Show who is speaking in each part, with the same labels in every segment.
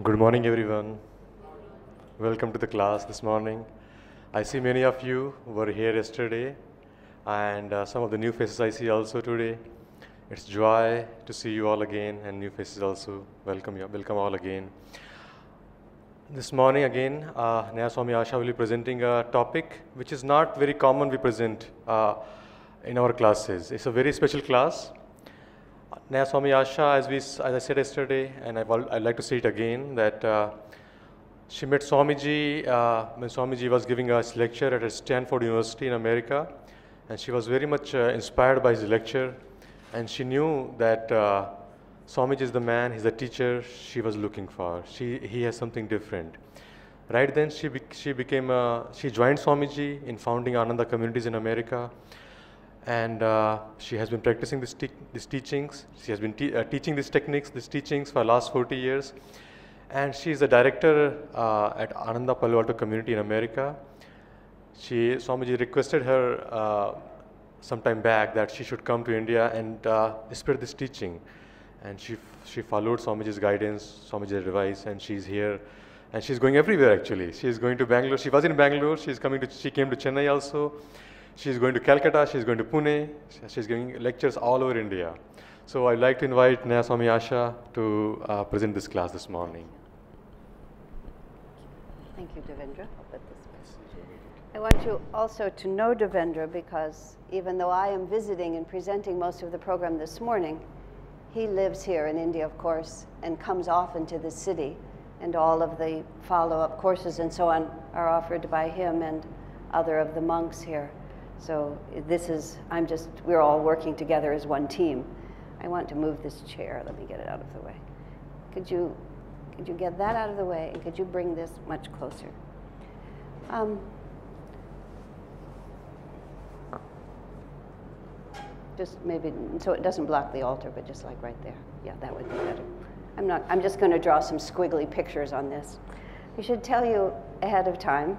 Speaker 1: Good morning, everyone. Welcome to the class this morning. I see many of you were here yesterday, and some of the new faces I see also today. It's joy to see you all again, and new faces also. Welcome all again. This morning again, Nayaswami Asha will be presenting a topic which is not very common we present in our classes. It's a very special class. Nayaswami Asha, as I said yesterday, and I'd like to say it again, that she met Swamiji when Swamiji was giving a lecture at Stanford University in America, and she was very much inspired by his lecture, and she knew that Swamiji is the man, he's the teacher she was looking for. He has something different. Right then, she joined Swamiji in founding Ananda communities in America. And she has been practicing these teachings. She has been teaching these techniques, these teachings for the last 40 years. And she is a director at Ananda Palo Alto community in America. Swamiji requested her some time back that she should come to India and spread this teaching. And she followed Swamiji's guidance, Swamiji's advice, and she's here. And she's going everywhere actually. She's going to Bangalore. She was in Bangalore. She came to Chennai also. She's going to Calcutta, she's going to Pune, she's giving lectures all over India. So I'd like to invite Nayaswami Asha to present this class this morning.
Speaker 2: Thank you, Devendra. I'll put this. I want you also to know Devendra because even though I am visiting and presenting most of the program this morning, he lives here in India, of course, and comes often to the city, and all of the follow-up courses and so on are offered by him and other of the monks here. So we're all working together as one team. I want to move this chair. Let me get it out of the way. Could you get that out of the way, and could you bring this much closer? Just maybe, so it doesn't block the altar, but just like right there. Yeah, that would be better. I'm just going to draw some squiggly pictures on this. I should tell you ahead of time,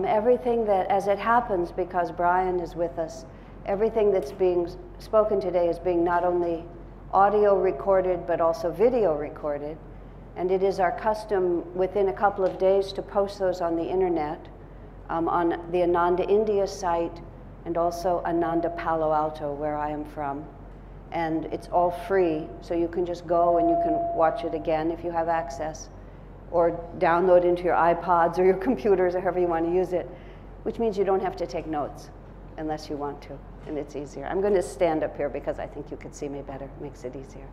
Speaker 2: everything that, as it happens, because Brian is with us, everything that's being spoken today is being not only audio recorded, but also video recorded. And it is our custom within a couple of days to post those on the internet, on the Ananda India site, and also Ananda Palo Alto, where I am from. And it's all free, so you can just go and you can watch it again if you have access, or download into your iPods or your computers or however you want to use it, which means you don't have to take notes unless you want to, and it's easier. I'm going to stand up here because I think you could see me better. It makes it easier.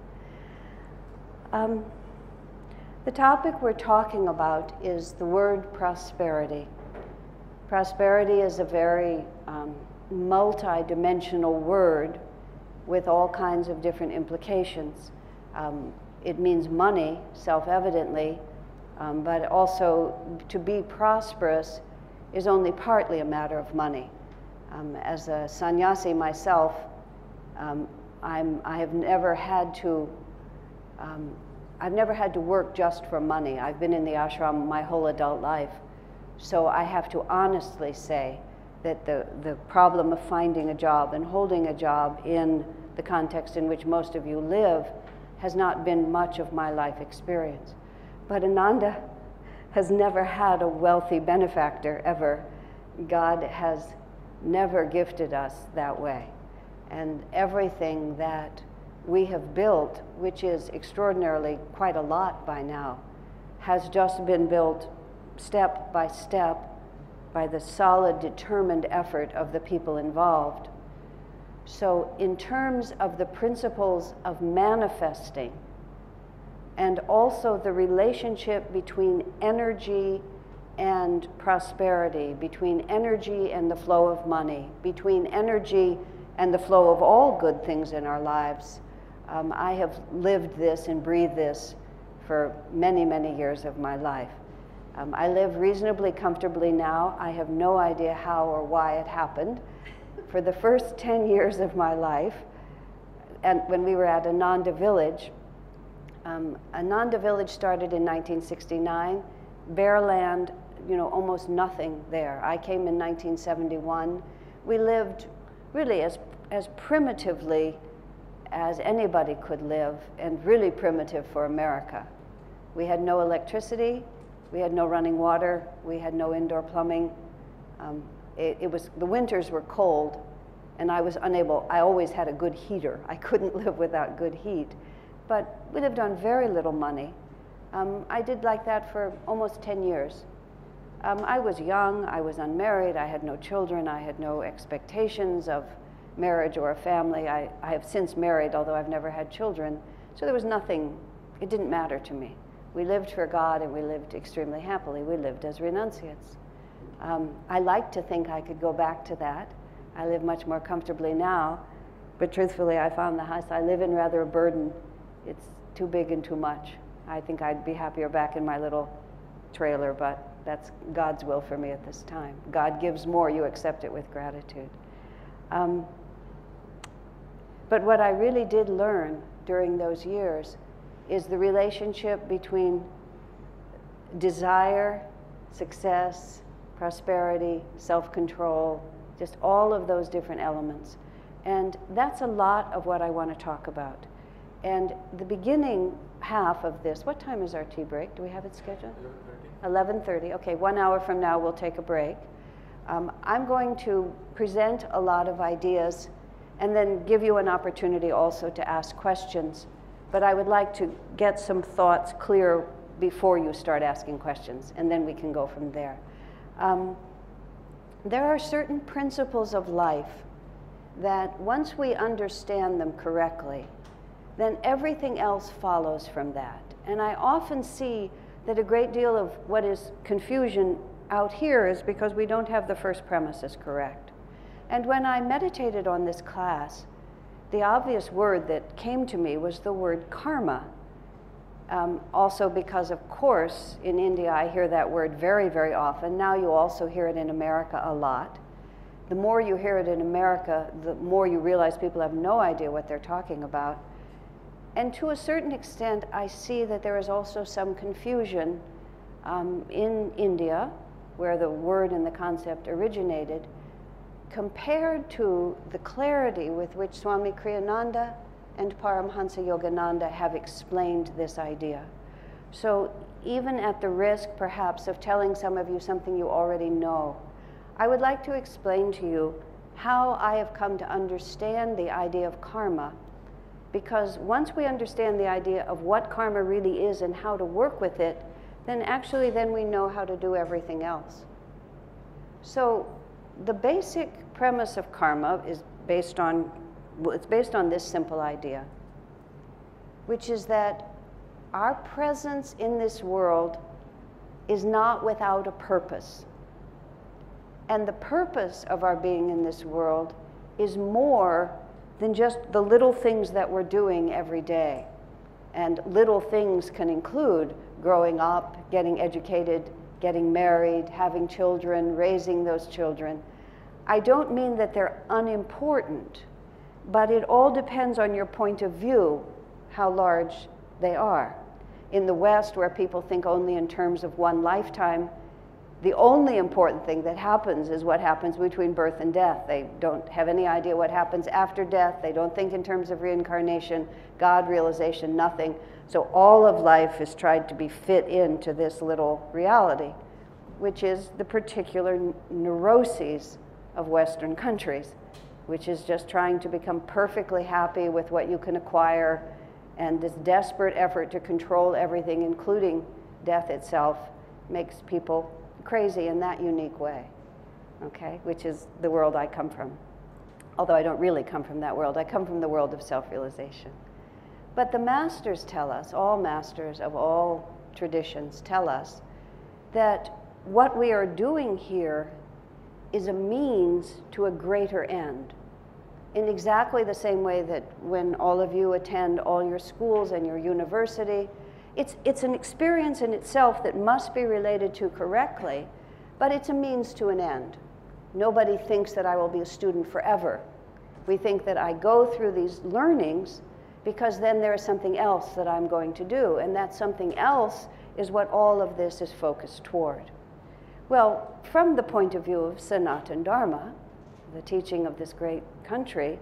Speaker 2: The topic we're talking about is the word prosperity. Prosperity is a very multi-dimensional word with all kinds of different implications. It means money, self-evidently, but also to be prosperous is only partly a matter of money. As a sannyasi myself, I've never had to work just for money. I've been in the ashram my whole adult life, so I have to honestly say that the problem of finding a job and holding a job in the context in which most of you live has not been much of my life experience. But Ananda has never had a wealthy benefactor ever. God has never gifted us that way. And everything that we have built, which is extraordinarily quite a lot by now, has just been built step by step by the solid, determined effort of the people involved. So in terms of the principles of manifesting, and also the relationship between energy and prosperity, between energy and the flow of money, between energy and the flow of all good things in our lives. I have lived this and breathed this for many, many years of my life. I live reasonably comfortably now. I have no idea how or why it happened. For the first 10 years of my life, and when we were at Ananda Village, Ananda Village started in 1969, bare land, almost nothing there. I came in 1971. We lived really as primitively as anybody could live, and really primitive for America. We had no electricity, we had no running water, we had no indoor plumbing. The winters were cold, and I was unable, I always had a good heater. I couldn't live without good heat. But we lived on very little money. I did like that for almost 10 years. I was young, I was unmarried, I had no children, I had no expectations of marriage or a family. I have since married, although I've never had children. So there was nothing, it didn't matter to me. We lived for God and we lived extremely happily. We lived as renunciates. I like to think I could go back to that. I live much more comfortably now, but truthfully I found the house I live in rather a burden. It's too big and too much. I think I'd be happier back in my little trailer, but that's God's will for me at this time. God gives more, you accept it with gratitude. But what I really did learn during those years is the relationship between desire, success, prosperity, self-control, just all of those different elements. And that's a lot of what I want to talk about. And the beginning half of this, what time is our tea break? Do we have it scheduled? 11:30. Okay, 1 hour from now we'll take a break. I'm going to present a lot of ideas and then give you an opportunity also to ask questions. But I would like to get some thoughts clear before you start asking questions, and then we can go from there. There are certain principles of life that once we understand them correctly, then everything else follows from that. And I often see that a great deal of what is confusion out here is because we don't have the first premises correct. And when I meditated on this class, the obvious word that came to me was the word karma. Also because, of course, in India I hear that word very, very often. Now you also hear it in America a lot. The more you hear it in America, the more you realize people have no idea what they're talking about. And to a certain extent, I see that there is also some confusion in India, where the word and the concept originated, compared to the clarity with which Swami Kriyananda and Paramhansa Yogananda have explained this idea. So even at the risk, perhaps, of telling some of you something you already know, I would like to explain to you how I have come to understand the idea of karma, because once we understand the idea of what karma really is and how to work with it, then actually we know how to do everything else. So the basic premise of karma is based on this simple idea, which is that our presence in this world is not without a purpose. And the purpose of our being in this world is more than just the little things that we're doing every day. And little things can include growing up, getting educated, getting married, having children, raising those children. I don't mean that they're unimportant, but it all depends on your point of view, how large they are. In the West, where people think only in terms of one lifetime, the only important thing that happens is what happens between birth and death. They don't have any idea what happens after death. They don't think in terms of reincarnation, God realization, nothing. So all of life is tried to be fit into this little reality, which is the particular neuroses of Western countries, which is just trying to become perfectly happy with what you can acquire, and this desperate effort to control everything, including death itself, makes people crazy in that unique way, okay, which is the world I come from. Although I don't really come from that world, I come from the world of self-realization. But the masters tell us, all masters of all traditions tell us, that what we are doing here is a means to a greater end. In exactly the same way that when all of you attend all your schools and your university, it's an experience in itself that must be related to correctly, but it's a means to an end. Nobody thinks that I will be a student forever. We think that I go through these learnings because then there is something else that I'm going to do, and that something else is what all of this is focused toward. Well, from the point of view of Sanatana Dharma, the teaching of this great country,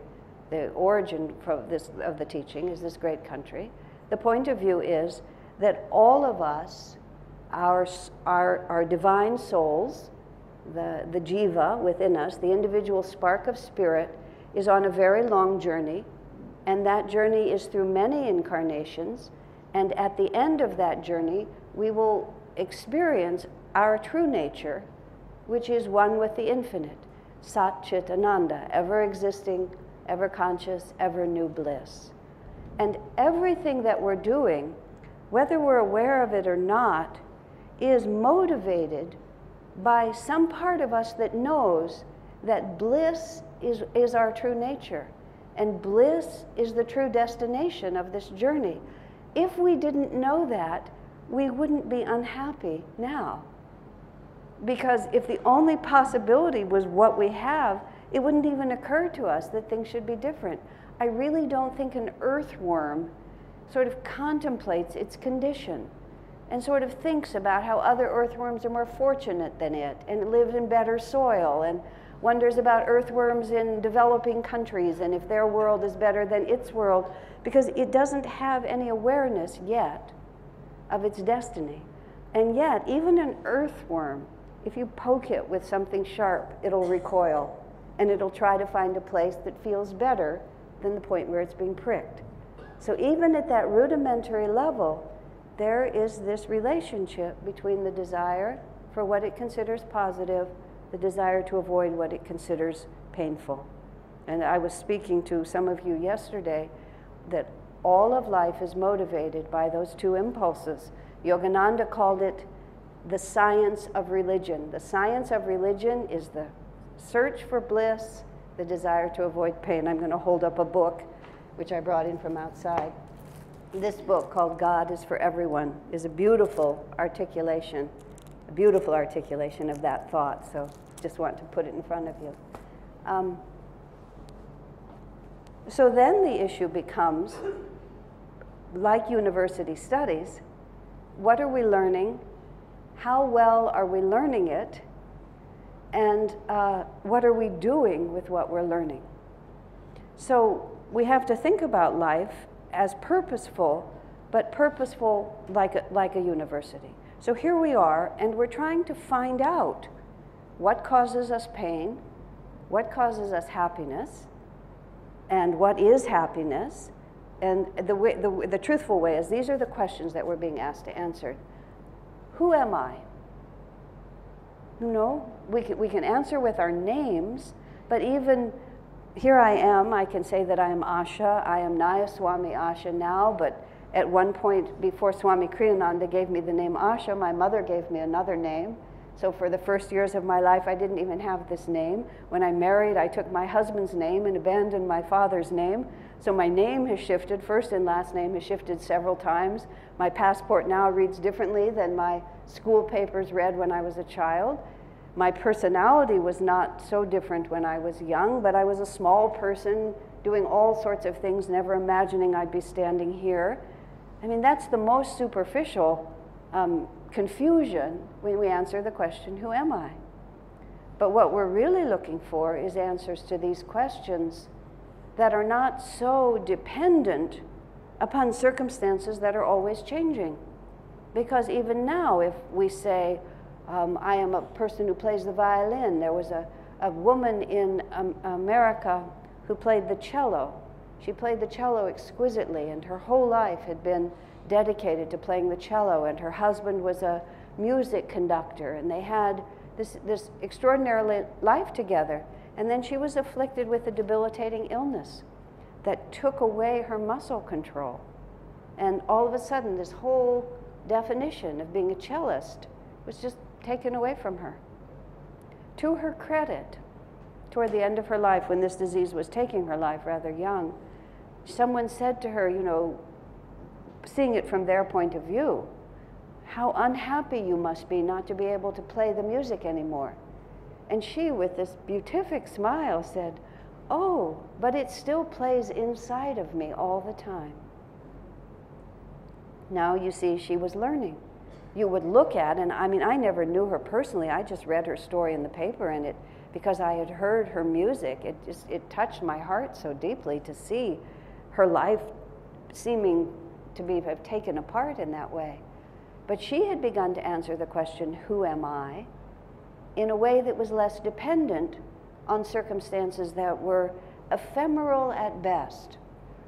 Speaker 2: the origin of the teaching is this great country, the point of view is that all of us, our divine souls, the jiva within us, the individual spark of spirit, is on a very long journey, and that journey is through many incarnations, and at the end of that journey, we will experience our true nature, which is one with the infinite, Sat Chit Ananda, ever existing, ever conscious, ever new bliss. And everything that we're doing, whether we're aware of it or not, is motivated by some part of us that knows that bliss is our true nature, and bliss is the true destination of this journey. If we didn't know that, we wouldn't be unhappy now. Because if the only possibility was what we have, it wouldn't even occur to us that things should be different. I really don't think an earthworm sort of contemplates its condition and sort of thinks about how other earthworms are more fortunate than it and live in better soil, and wonders about earthworms in developing countries and if their world is better than its world, because it doesn't have any awareness yet of its destiny. And yet, even an earthworm, if you poke it with something sharp, it'll recoil, and it'll try to find a place that feels better than the point where it's being pricked. So even at that rudimentary level, there is this relationship between the desire for what it considers positive, the desire to avoid what it considers painful. And I was speaking to some of you yesterday that all of life is motivated by those two impulses. Yogananda called it the science of religion. The science of religion is the search for bliss, the desire to avoid pain. I'm going to hold up a book, which I brought in from outside. This book, called God is for Everyone, is a beautiful articulation of that thought. So just want to put it in front of you. So then the issue becomes, like university studies, what are we learning? How well are we learning it? And what are we doing with what we're learning? So we have to think about life as purposeful, but purposeful like a university. So here we are, and we're trying to find out what causes us pain, what causes us happiness, and what is happiness. And the truthful way is, these are the questions that we're being asked to answer. Who am I? No, we can answer with our names, but even here I am, I can say that I am Asha. I am Nayaswami Asha now, but at one point before Swami Kriyananda gave me the name Asha, my mother gave me another name. So for the first years of my life, I didn't even have this name. When I married, I took my husband's name and abandoned my father's name. So my name has shifted, first and last name has shifted several times. My passport now reads differently than my school papers read when I was a child. My personality was not so different when I was young, but I was a small person doing all sorts of things, never imagining I'd be standing here. I mean, that's the most superficial confusion when we answer the question, who am I? But what we're really looking for is answers to these questions that are not so dependent upon circumstances that are always changing. Because even now, if we say, I am a person who plays the violin. There was a woman in America who played the cello. She played the cello exquisitely, and her whole life had been dedicated to playing the cello, and her husband was a music conductor, and they had this extraordinary life together. And then she was afflicted with a debilitating illness that took away her muscle control. And all of a sudden, this whole definition of being a cellist was just taken away from her. To her credit, toward the end of her life, when this disease was taking her life rather young, someone said to her, you know, seeing it from their point of view, how unhappy you must be not to be able to play the music anymore. And she, with this beatific smile, said, oh, but it still plays inside of me all the time. Now, you see, she was learning. You would look at, and I mean, I never knew her personally. I just read her story in the paper, and because I had heard her music, it touched my heart so deeply to see her life seeming to have taken apart in that way. But she had begun to answer the question, who am I, in a way that was less dependent on circumstances that were ephemeral at best.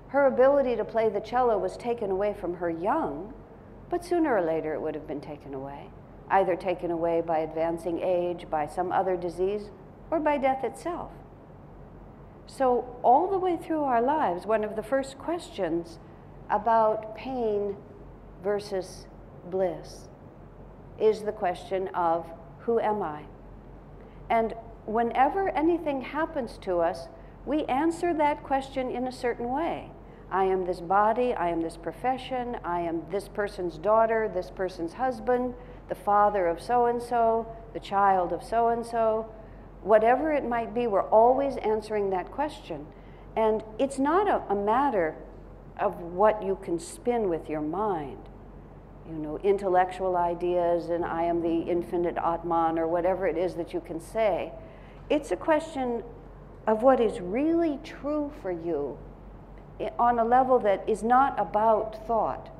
Speaker 2: Her ability to play the cello was taken away from her young, but sooner or later it would have been taken away, either taken away by advancing age, by some other disease, or by death itself. So all the way through our lives, one of the first questions about pain versus bliss is the question of, who am I? And whenever anything happens to us, we answer that question in a certain way. I am this body, I am this profession, I am this person's daughter, this person's husband, the father of so-and-so, the child of so-and-so. Whatever it might be, we're always answering that question. And it's not a matter of what you can spin with your mind. You know, intellectual ideas, and I am the infinite Atman, or whatever it is that you can say. It's a question of what is really true for you on a level that is not about thought,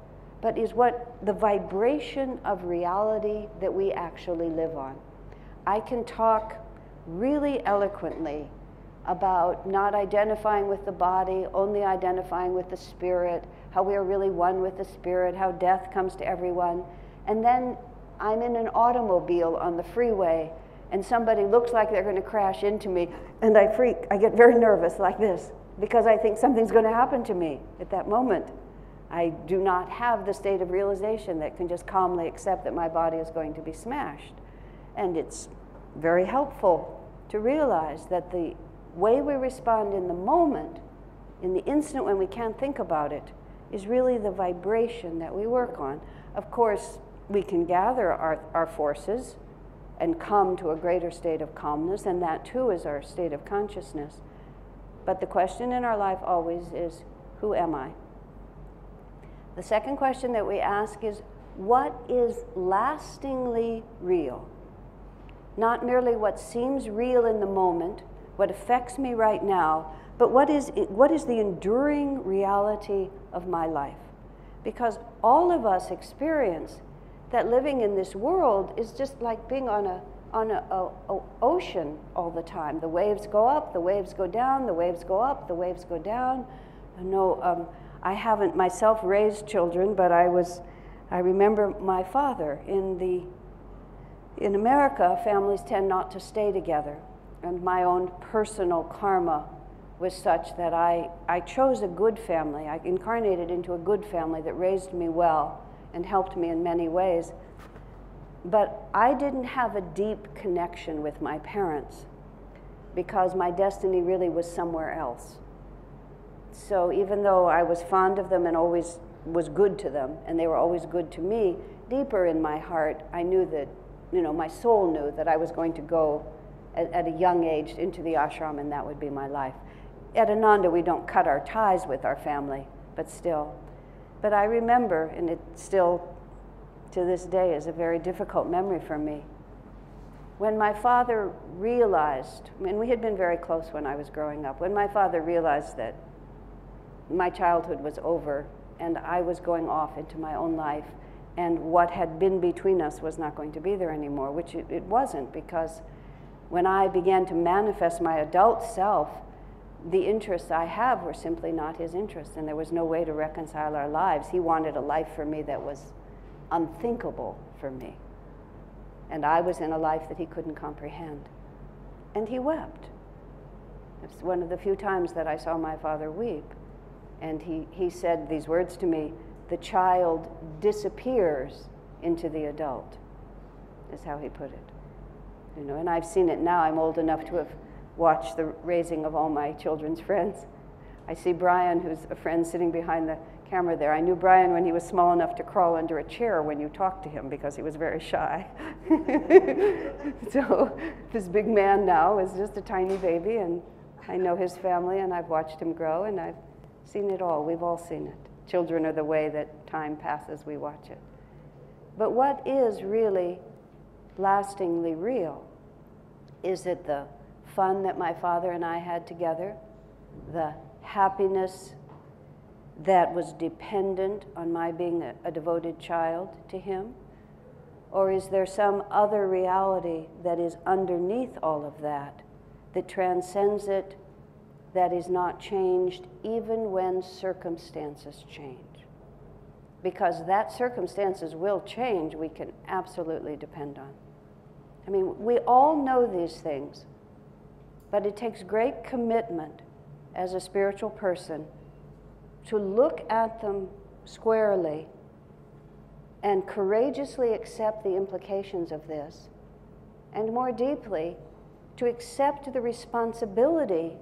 Speaker 2: but is what the vibration of reality that we actually live on. I can talk really eloquently about not identifying with the body, only identifying with the spirit, how we are really one with the spirit, how death comes to everyone. And then I'm in an automobile on the freeway and somebody looks like they're going to crash into me, and I freak. I get very nervous like this because I think something's going to happen to me at that moment. I do not have the state of realization that can just calmly accept that my body is going to be smashed. And it's very helpful to realize that the way we respond in the moment, in the instant when we can't think about it, is really the vibration that we work on. Of course, we can gather our forces and come to a greater state of calmness, and that too is our state of consciousness. But the question in our life always is, who am I? The second question that we ask is, what is lastingly real? Not merely what seems real in the moment, what affects me right now, but what is the enduring reality of my life? Because all of us experience that living in this world is just like being on a ocean all the time. The waves go up, the waves go down, the waves go up, the waves go down. I haven't myself raised children, but I remember my father. In America, families tend not to stay together. And my own personal karma was such that I chose a good family. I incarnated into a good family that raised me well and helped me in many ways. But I didn't have a deep connection with my parents because my destiny really was somewhere else. So even though I was fond of them and always was good to them, and they were always good to me, deeper in my heart, I knew that, my soul knew that I was going to go at a young age into the ashram, and that would be my life. At Ananda, we don't cut our ties with our family, but still. But I remember, and it still, to this day, is a very difficult memory for me. When my father realized, and we had been very close when I was growing up, when my father realized that my childhood was over and I was going off into my own life, and what had been between us was not going to be there anymore, which it wasn't, because when I began to manifest my adult self, the interests I have were simply not his interests, and there was no way to reconcile our lives. He wanted a life for me that was unthinkable for me. And I was in a life that he couldn't comprehend. And he wept. It's one of the few times that I saw my father weep. And he said these words to me, "The child disappears into the adult," is how he put it. And I've seen it now. I'm old enough to have watched the raising of all my children's friends. I see Brian, who's a friend, sitting behind the camera there. I knew Brian when he was small enough to crawl under a chair when you talked to him because he was very shy. So this big man now is just a tiny baby, and I know his family, and I've watched him grow, and I've seen it all. We've all seen it. Children are the way that time passes, we watch it. But what is really lastingly real? Is it the fun that my father and I had together, the happiness that was dependent on my being a devoted child to him? Or is there some other reality that is underneath all of that, that transcends it, that is not changed even when circumstances change? Because that circumstances will change, we can absolutely depend on. I mean, we all know these things, but it takes great commitment as a spiritual person to look at them squarely and courageously accept the implications of this, and more deeply, to accept the responsibility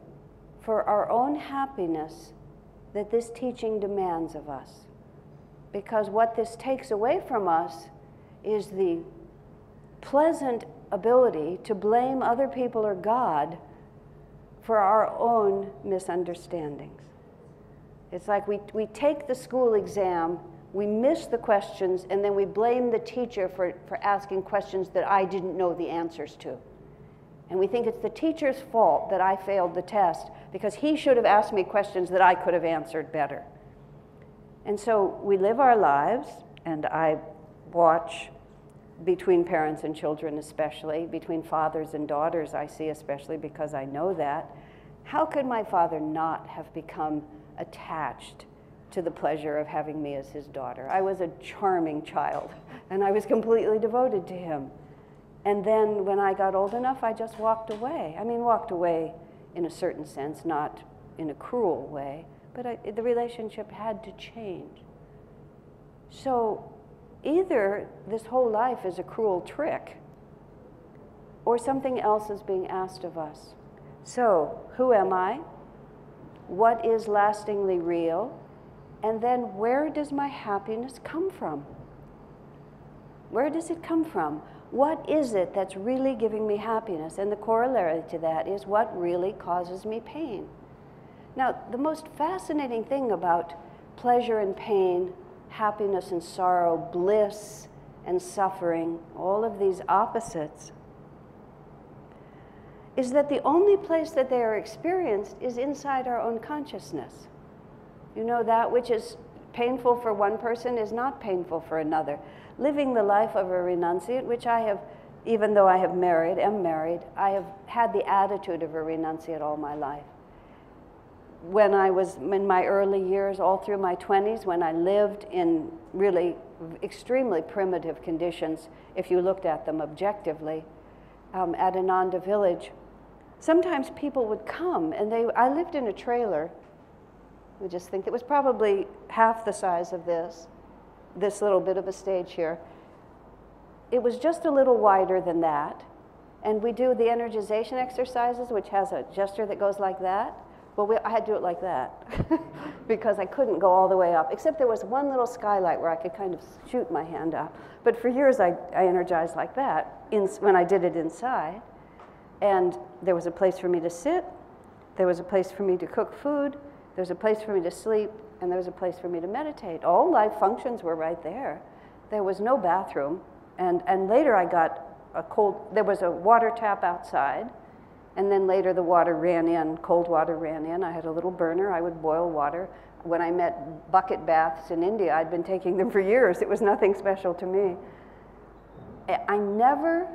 Speaker 2: for our own happiness that this teaching demands of us. Because what this takes away from us is the pleasant ability to blame other people or God for our own misunderstandings. It's like we take the school exam, we miss the questions, and then we blame the teacher for asking questions that I didn't know the answers to. And we think it's the teacher's fault that I failed the test because he should have asked me questions that I could have answered better. And so we live our lives, and I watch between parents and children especially, between fathers and daughters I see especially because I know that. How could my father not have become attached to the pleasure of having me as his daughter? I was a charming child, and I was completely devoted to him. And then when I got old enough, I just walked away. I mean, walked away in a certain sense, not in a cruel way, but the relationship had to change. So either this whole life is a cruel trick, or something else is being asked of us. So, who am I? What is lastingly real? And then where does my happiness come from? Where does it come from? What is it that's really giving me happiness? And the corollary to that is what really causes me pain. Now, the most fascinating thing about pleasure and pain, happiness and sorrow, bliss and suffering, all of these opposites, is that the only place that they are experienced is inside our own consciousness. You know, that which is painful for one person is not painful for another. Living the life of a renunciate, which I have, even though I am married, I have had the attitude of a renunciate all my life. When I was in my early years, all through my 20s, when I lived in really extremely primitive conditions, if you looked at them objectively, at Ananda village, sometimes people would come, and I lived in a trailer. We just think it was probably half the size of this little bit of a stage here. It was just a little wider than that, and we do the energization exercises, which has a gesture that goes like that. Well, I had to do it like that because I couldn't go all the way up, except there was one little skylight where I could kind of shoot my hand up. But for years, I energized like that when I did it inside. And there was a place for me to sit, there was a place for me to cook food, there was a place for me to sleep, and there was a place for me to meditate. All life functions were right there. There was no bathroom. And later I got there was a water tap outside, and then later the water ran in, cold water ran in. I had a little burner, I would boil water. When I met bucket baths in India, I'd been taking them for years. It was nothing special to me. I never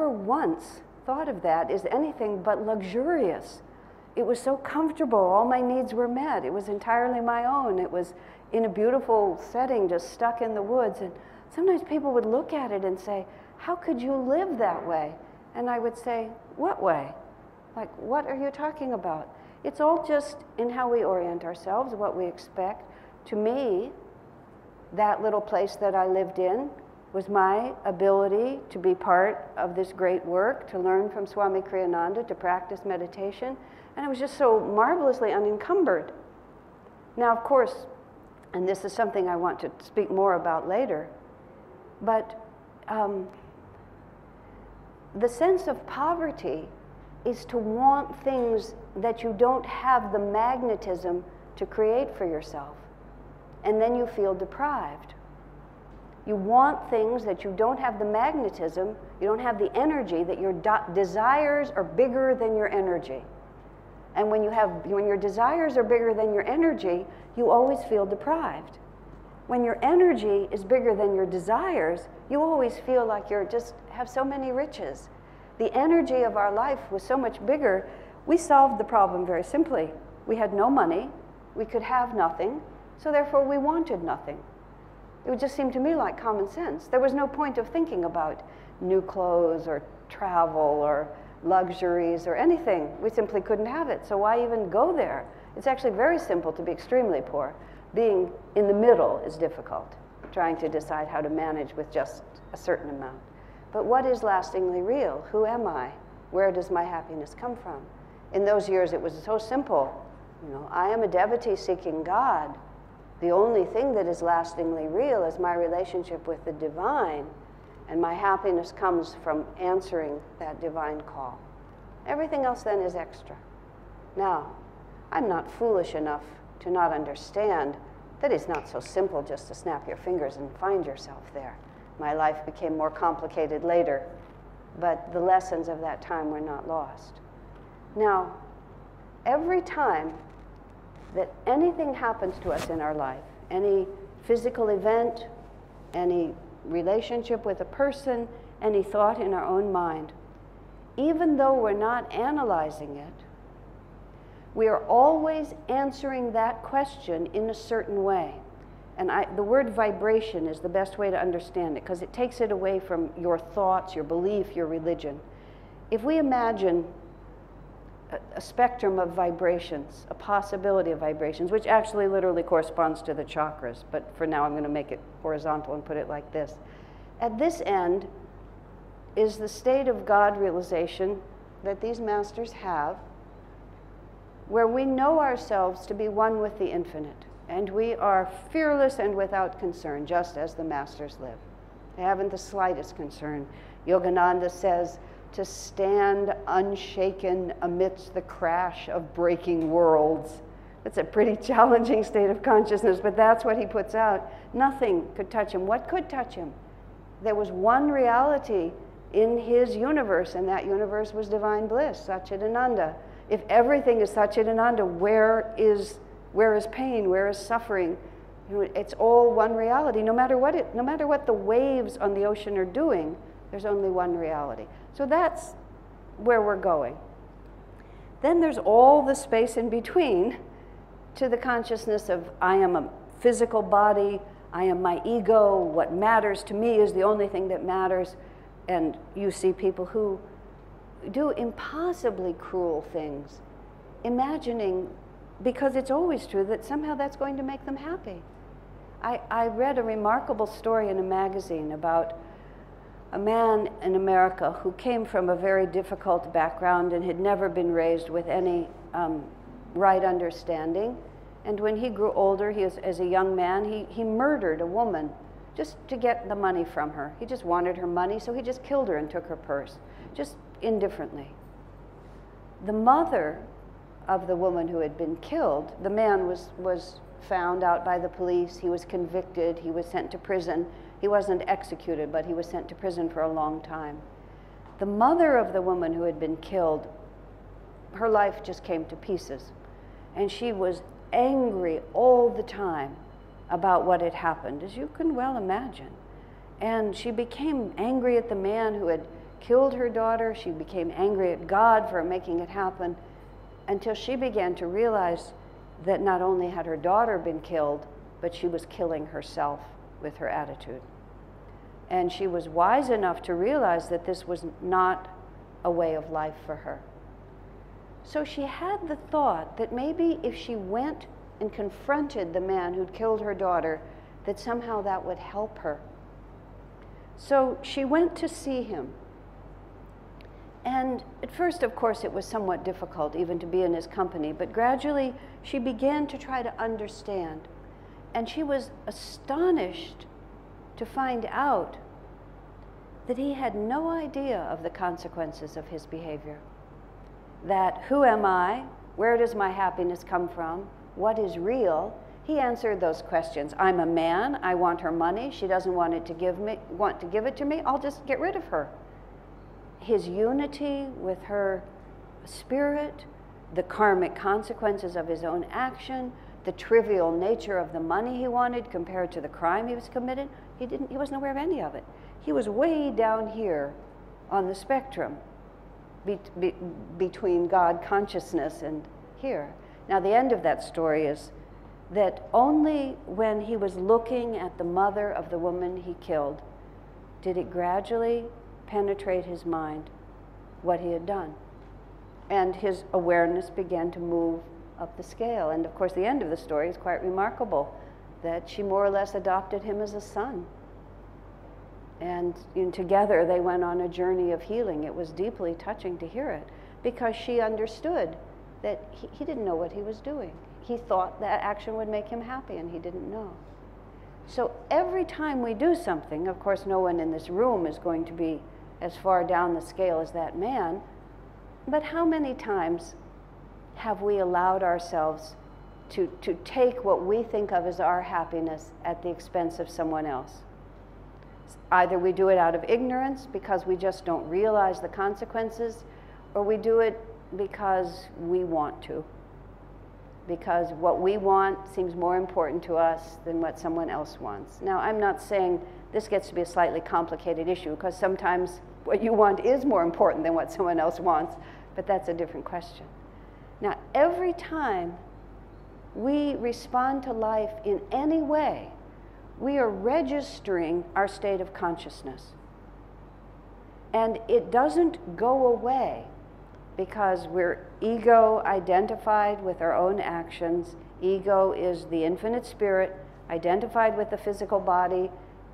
Speaker 2: once thought of that as anything but luxurious. It was so comfortable, all my needs were met. It was entirely my own. It was in a beautiful setting, just stuck in the woods. And sometimes people would look at it and say, how could you live that way? And I would say, what way? Like, what are you talking about? It's all just in how we orient ourselves, what we expect. To me, that little place that I lived in was my ability to be part of this great work, to learn from Swami Kriyananda, to practice meditation, and it was just so marvelously unencumbered. Now, of course, and this is something I want to speak more about later, but the sense of poverty is to want things that you don't have the magnetism to create for yourself, and then you feel deprived. You want things that you don't have the magnetism, you don't have the energy, that your desires are bigger than your energy. And when your desires are bigger than your energy, you always feel deprived. When your energy is bigger than your desires, you always feel like you just have so many riches. The energy of our life was so much bigger. We solved the problem very simply. We had no money, we could have nothing, so therefore we wanted nothing. It would just seem to me like common sense. There was no point of thinking about new clothes or travel or luxuries or anything. We simply couldn't have it, so why even go there? It's actually very simple to be extremely poor. Being in the middle is difficult, trying to decide how to manage with just a certain amount. But what is lastingly real? Who am I? Where does my happiness come from? In those years, it was so simple. You know, I am a devotee seeking God. The only thing that is lastingly real is my relationship with the divine, and my happiness comes from answering that divine call. Everything else then is extra. Now, I'm not foolish enough to not understand that it's not so simple just to snap your fingers and find yourself there. My life became more complicated later, but the lessons of that time were not lost. Now, every time that anything happens to us in our life, any physical event, any relationship with a person, any thought in our own mind, even though we're not analyzing it, we are always answering that question in a certain way. And the word vibration is the best way to understand it, because it takes it away from your thoughts, your belief, your religion. If we imagine a spectrum of vibrations, a possibility of vibrations, which actually literally corresponds to the chakras, but for now I'm going to make it horizontal and put it like this. At this end is the state of God realization that these masters have, where we know ourselves to be one with the infinite, and we are fearless and without concern, just as the masters live. They haven't the slightest concern. Yogananda says, to stand unshaken amidst the crash of breaking worlds. It's a pretty challenging state of consciousness, but that's what he puts out. Nothing could touch him. What could touch him? There was one reality in his universe, and that universe was divine bliss, Satchidananda. If everything is Satchidananda, where is pain? Where is suffering? You know, it's all one reality. No matter what the waves on the ocean are doing, there's only one reality. So that's where we're going. Then there's all the space in between to the consciousness of I am a physical body, I am my ego, what matters to me is the only thing that matters. And you see people who do impossibly cruel things, imagining, because it's always true, that somehow that's going to make them happy. I read a remarkable story in a magazine about a man in America who came from a very difficult background and had never been raised with any right understanding. And when he grew older, as a young man, he murdered a woman just to get the money from her. He just wanted her money, so he just killed her and took her purse, just indifferently. The mother of the woman who had been killed, the man was found out by the police, he was convicted, he was sent to prison. He wasn't executed, but he was sent to prison for a long time. The mother of the woman who had been killed, her life just came to pieces. And she was angry all the time about what had happened, as you can well imagine. And she became angry at the man who had killed her daughter. She became angry at God for making it happen, until she began to realize that not only had her daughter been killed, but she was killing herself with her attitude. And she was wise enough to realize that this was not a way of life for her. So she had the thought that maybe if she went and confronted the man who'd killed her daughter, that somehow that would help her. So she went to see him. And at first, of course, it was somewhat difficult even to be in his company, but gradually she began to try to understand. And she was astonished to find out that he had no idea of the consequences of his behavior. That who am I? Where does my happiness come from? What is real? He answered those questions. I'm a man, I want her money, she doesn't want to give it to me, I'll just get rid of her. His unity with her spirit, the karmic consequences of his own action, the trivial nature of the money he wanted compared to the crime he was committed. He wasn't aware of any of it. He was way down here on the spectrum between God consciousness and here. Now the end of that story is that only when he was looking at the mother of the woman he killed did it gradually penetrate his mind what he had done. And his awareness began to move up the scale. And of course the end of the story is quite remarkable, that she more or less adopted him as a son. And together they went on a journey of healing. It was deeply touching to hear it, because she understood that he didn't know what he was doing. He thought that action would make him happy, and he didn't know. So every time we do something, of course no one in this room is going to be as far down the scale as that man, but how many times have we allowed ourselves to take what we think of as our happiness at the expense of someone else? Either we do it out of ignorance because we just don't realize the consequences, or we do it because we want to. Because what we want seems more important to us than what someone else wants. Now, I'm not saying this gets to be a slightly complicated issue, because sometimes what you want is more important than what someone else wants, but that's a different question. Now, every time we respond to life in any way, we are registering our state of consciousness. And it doesn't go away because we're ego identified with our own actions. Ego is the infinite spirit identified with the physical body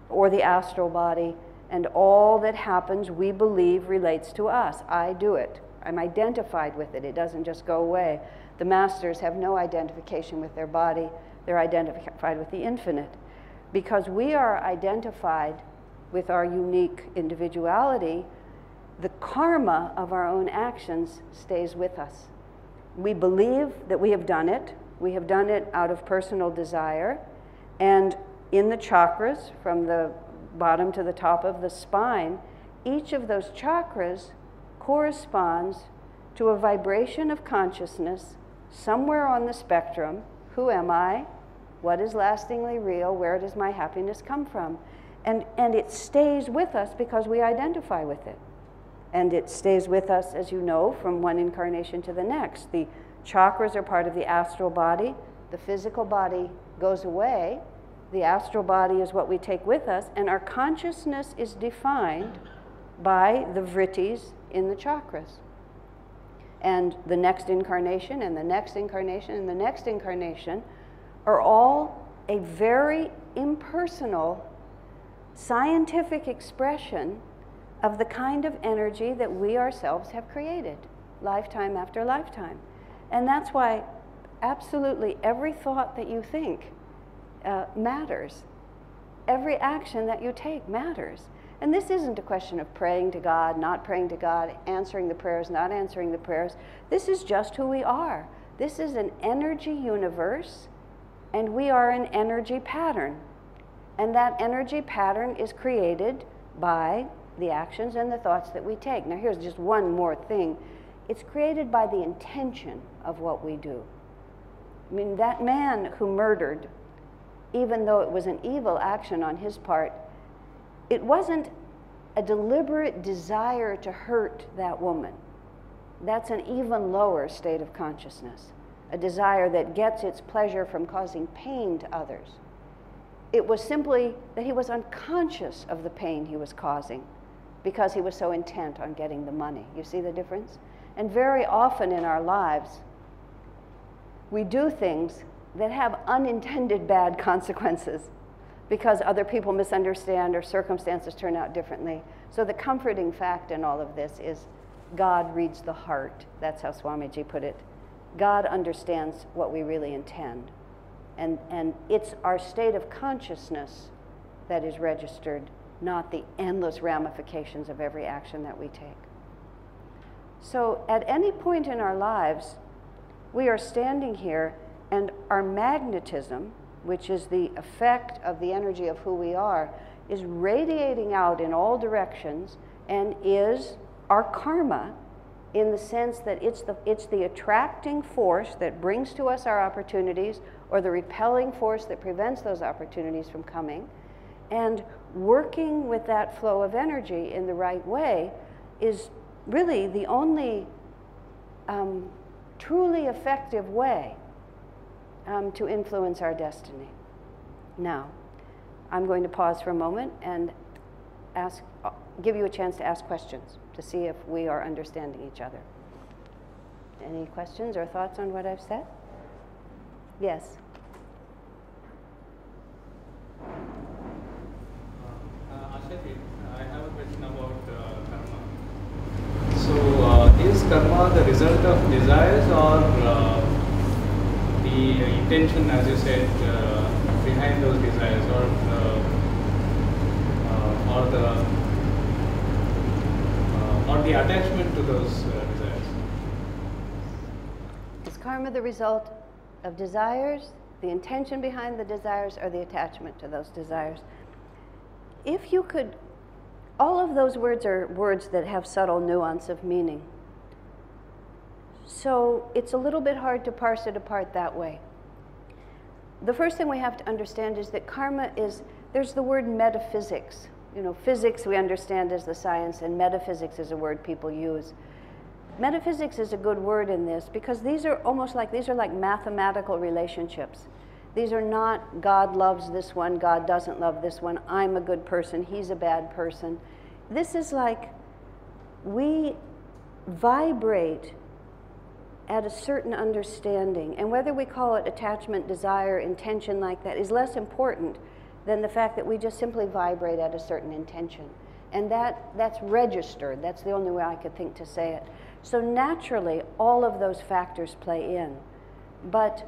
Speaker 2: or the astral body, and all that happens we believe relates to us. I do it. I'm identified with it. It doesn't just go away. The masters have no identification with their body. They're identified with the infinite. Because we are identified with our unique individuality, the karma of our own actions stays with us. We believe that we have done it. We have done it out of personal desire. And in the chakras, from the bottom to the top of the spine, each of those chakras corresponds to a vibration of consciousness somewhere on the spectrum. Who am I? What is lastingly real? Where does my happiness come from? And it stays with us because we identify with it. And it stays with us, as you know, from one incarnation to the next. The chakras are part of the astral body. The physical body goes away. The astral body is what we take with us. And our consciousness is defined by the vrittis in the chakras. And the next incarnation, and the next incarnation, and the next incarnation are all a very impersonal, scientific expression of the kind of energy that we ourselves have created, lifetime after lifetime. And that's why absolutely every thought that you think matters. Every action that you take matters. And this isn't a question of praying to God, not praying to God, answering the prayers, not answering the prayers. This is just who we are. This is an energy universe, and we are an energy pattern. And that energy pattern is created by the actions and the thoughts that we take. Now here's just one more thing. It's created by the intention of what we do. I mean, that man who murdered, even though it was an evil action on his part, it wasn't a deliberate desire to hurt that woman. That's an even lower state of consciousness, a desire that gets its pleasure from causing pain to others. It was simply that he was unconscious of the pain he was causing because he was so intent on getting the money. You see the difference? And very often in our lives, we do things that have unintended bad consequences because other people misunderstand or circumstances turn out differently. So the comforting fact in all of this is God reads the heart. That's how Swamiji put it. God understands what we really intend. And it's our state of consciousness that is registered, not the endless ramifications of every action that we take. So at any point in our lives, we are standing here and our magnetism, which is the effect of the energy of who we are, is radiating out in all directions and is our karma in the sense that it's the attracting force that brings to us our opportunities, or the repelling force that prevents those opportunities from coming. And working with that flow of energy in the right way is really the only truly effective way to influence our destiny. Now, I'm going to pause for a moment and give you a chance to ask questions to see if we are understanding each other. Any questions or thoughts on what I've said? Yes.
Speaker 3: Asha, I have a question about karma. So, is karma the result of desires, or the intention, as you said, behind those desires, or the attachment to those desires?
Speaker 2: Is karma the result of desires, the intention behind the desires, or the attachment to those desires? If you could, all of those words are words that have subtle nuance of meaning. So it's a little bit hard to parse it apart that way. The first thing we have to understand is that karma is, there's the word metaphysics. You know, physics we understand as the science, and metaphysics is a word people use. Metaphysics is a good word in this because these are like mathematical relationships. These are not God loves this one, God doesn't love this one, I'm a good person, he's a bad person. This is like we vibrate at a certain understanding, and whether we call it attachment, desire, intention like that is less important than the fact that we just simply vibrate at a certain intention. And that's registered. That's the only way I could think to say it. So naturally, all of those factors play in. But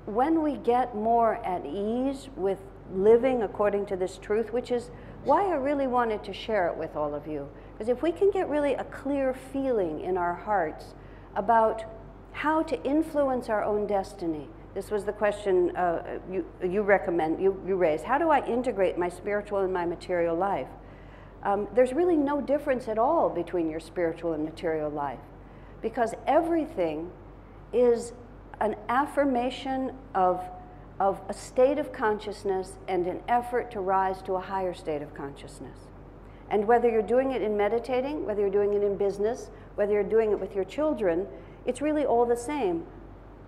Speaker 2: when we get more at ease with living according to this truth, which is why I really wanted to share it with all of you, because if we can get really a clear feeling in our hearts about how to influence our own destiny. This was the question you raised. How do I integrate my spiritual and my material life? There's really no difference at all between your spiritual and material life, because everything is an affirmation of a state of consciousness and an effort to rise to a higher state of consciousness. And whether you're doing it in meditating, whether you're doing it in business, whether you're doing it with your children, it's really all the same.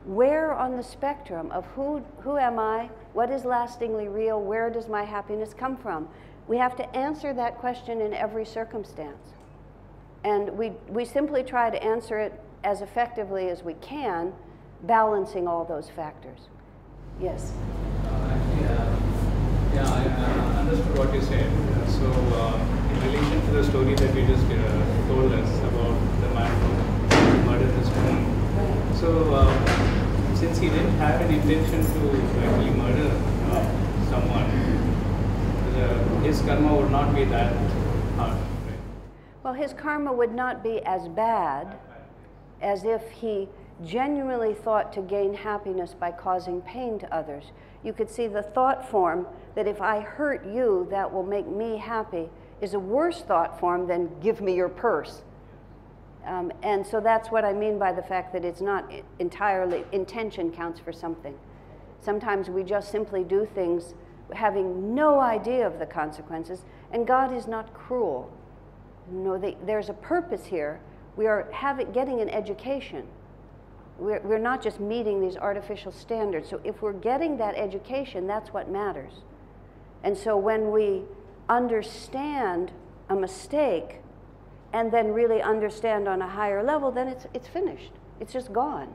Speaker 2: Where on the spectrum of who am I, what is lastingly real, where does my happiness come from? We have to answer that question in every circumstance. And we simply try to answer it as effectively as we can, balancing all those factors. Yes?
Speaker 3: I understood what you said. So, in relation to the story that you just told us about the man who murdered his woman, so since he didn't have an intention to actually murder someone, his karma would not be that hard. Right?
Speaker 2: Well, his karma would not be as bad as if he genuinely thought to gain happiness by causing pain to others. You could see the thought form that if I hurt you, that will make me happy, is a worse thought form than give me your purse. And so that's what I mean by the fact that it's not entirely, intention counts for something. Sometimes we just simply do things having no idea of the consequences, and God is not cruel. No, there's a purpose here. We are getting an education. We're not just meeting these artificial standards. So if we're getting that education, that's what matters. And so when we understand a mistake and then really understand on a higher level, then it's finished. It's just gone.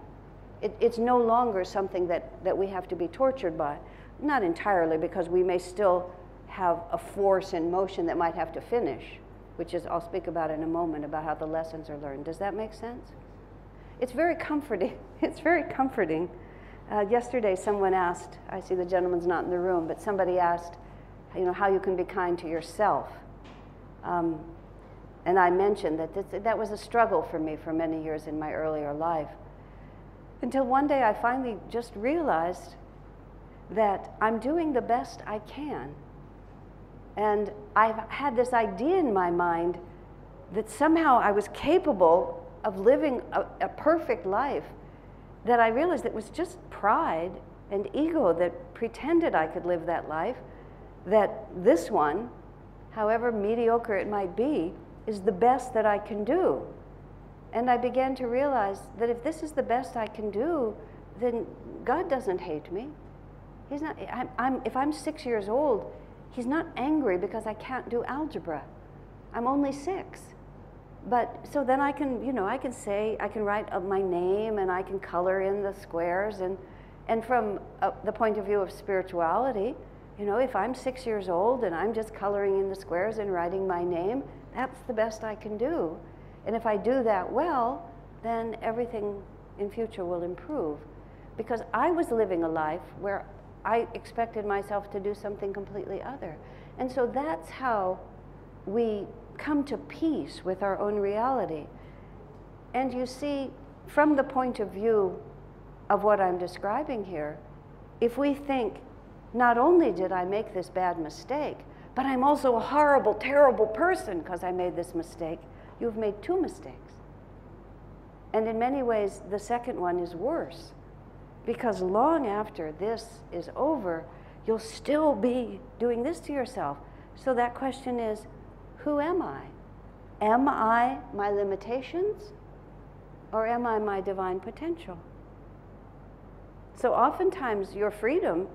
Speaker 2: It's no longer something that we have to be tortured by. Not entirely, because we may still have a force in motion that might have to finish, which is, I'll speak about in a moment, about how the lessons are learned. Does that make sense? It's very comforting. It's very comforting. Yesterday someone asked, I see the gentleman's not in the room, but somebody asked, how you can be kind to yourself. And I mentioned that was a struggle for me for many years in my earlier life. Until one day I finally just realized that I'm doing the best I can. And I've had this idea in my mind that somehow I was capable of living a perfect life that I realized it was just pride and ego that pretended I could live that life, that this one, however mediocre it might be, is the best that I can do. And I began to realize that if this is the best I can do, then God doesn't hate me. He's not, if I'm 6 years old, he's not angry because I can't do algebra. I'm only 6. But so then I can, you know, I can say, I can write my name and I can color in the squares. And from the point of view of spirituality, you know, if I'm 6 years old and I'm just coloring in the squares and writing my name, that's the best I can do. And if I do that well, then everything in future will improve. Because I was living a life where I expected myself to do something completely other. And so that's how we come to peace with our own reality. And you see, from the point of view of what I'm describing here, if we think, not only did I make this bad mistake, but I'm also a horrible, terrible person because I made this mistake, you've made 2 mistakes. And in many ways, the second one is worse. Because long after this is over, you'll still be doing this to yourself. So that question is, who am I? Am I my limitations? Or am I my divine potential? So oftentimes your freedom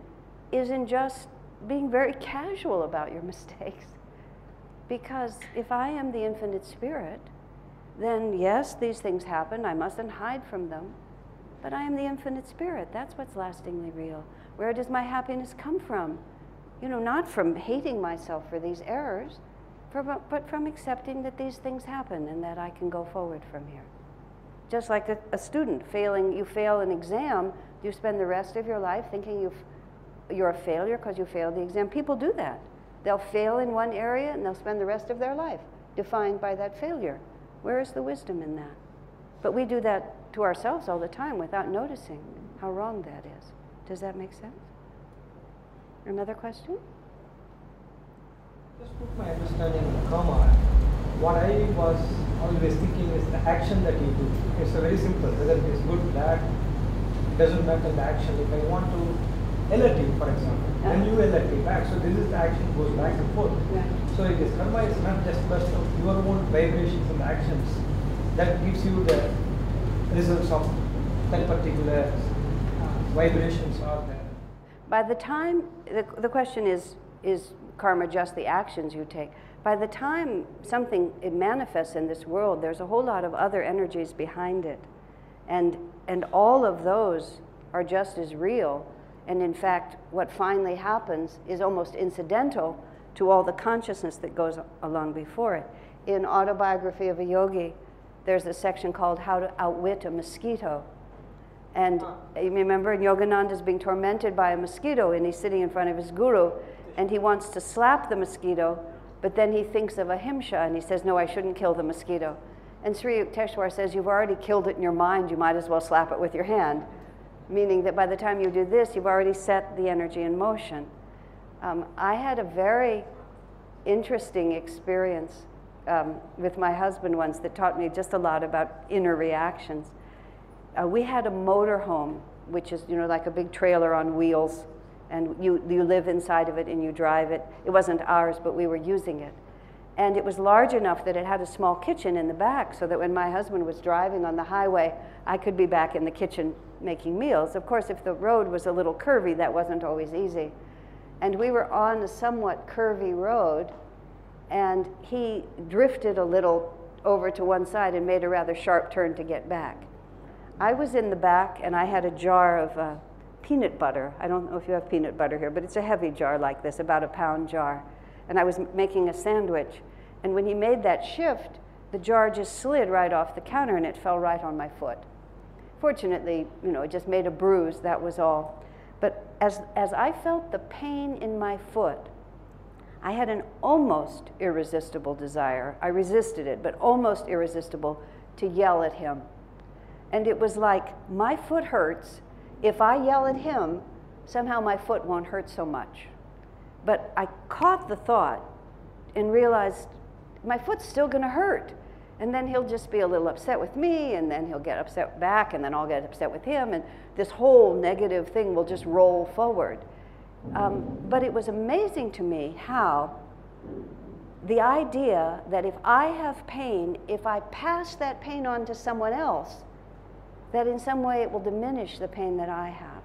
Speaker 2: is in just being very casual about your mistakes. Because if I am the infinite spirit, then yes, these things happen. I mustn't hide from them. But I am the infinite spirit. That's what's lastingly real. Where does my happiness come from? You know, not from hating myself for these errors, but from accepting that these things happen and that I can go forward from here. Just like a student failing, you fail an exam, you spend the rest of your life thinking you're a failure because you failed the exam. People do that. They'll fail in one area and they'll spend the rest of their life defined by that failure. Where is the wisdom in that? But we do that to ourselves all the time without noticing how wrong that is. Does that make sense? Another question?
Speaker 4: Just put my understanding of karma. What I was always thinking is the action that you do. It's a very simple, whether it is good, bad, it doesn't matter the action. If I want to alert you, for example, then you alert me back. So this is the action goes back and forth.
Speaker 2: Yeah.
Speaker 4: So it is karma is not just based on your own vibrations and actions. That gives you the results of that particular vibrations are there.
Speaker 2: By the time, the question is karma just the actions you take? By the time something it manifests in this world, there's a whole lot of other energies behind it. And all of those are just as real. And in fact, what finally happens is almost incidental to all the consciousness that goes along before it. In Autobiography of a Yogi, there's a section called How to Outwit a Mosquito. And you remember Yogananda's being tormented by a mosquito and he's sitting in front of his guru and he wants to slap the mosquito, but then he thinks of ahimsa and he says, no, I shouldn't kill the mosquito. And Sri Yukteswar says, you've already killed it in your mind, you might as well slap it with your hand. Meaning that by the time you do this, you've already set the energy in motion. I had a very interesting experience with my husband once that taught me just a lot about inner reactions. We had a motorhome, which is, you know, like a big trailer on wheels, and you live inside of it and you drive it. It wasn't ours, but we were using it. And it was large enough that it had a small kitchen in the back, so that when my husband was driving on the highway, I could be back in the kitchen making meals. Of course, if the road was a little curvy, that wasn't always easy. And we were on a somewhat curvy road, and he drifted a little over to one side and made a rather sharp turn to get back. I was in the back, and I had a jar of peanut butter. I don't know if you have peanut butter here, but it's a heavy jar like this, about a pound jar. And I was making a sandwich. And when he made that shift, the jar just slid right off the counter, and it fell right on my foot. Fortunately, you know, it just made a bruise, that was all. But as I felt the pain in my foot, I had an almost irresistible desire. I resisted it, but almost irresistible, to yell at him. And it was like, my foot hurts. If I yell at him, somehow my foot won't hurt so much. But I caught the thought and realized my foot's still going to hurt. And then he'll just be a little upset with me, and then he'll get upset back, and then I'll get upset with him, and this whole negative thing will just roll forward. But it was amazing to me how the idea that if I have pain, if I pass that pain on to someone else, that in some way it will diminish the pain that I have.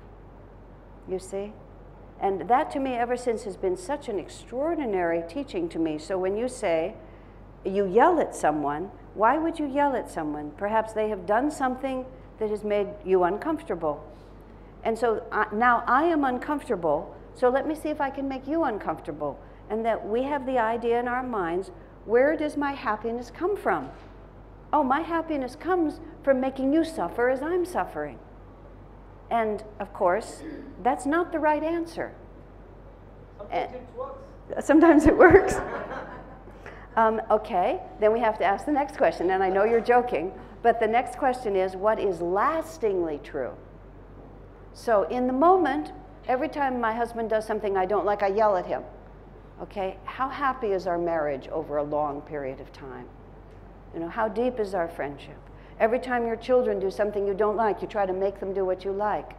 Speaker 2: You see? And that to me ever since has been such an extraordinary teaching to me. So when you say, you yell at someone, why would you yell at someone? Perhaps they have done something that has made you uncomfortable. And so now I am uncomfortable, so let me see if I can make you uncomfortable. And that we have the idea in our minds, where does my happiness come from? Oh, my happiness comes from making you suffer as I'm suffering. And of course, that's not the right answer.
Speaker 4: Sometimes it works.
Speaker 2: Sometimes it works. Okay, then we have to ask the next question, and I know you're joking, but the next question is, what is lastingly true? So in the moment, every time my husband does something I don't like, I yell at him. Okay, how happy is our marriage over a long period of time? You know, how deep is our friendship? Every time your children do something you don't like, you try to make them do what you like.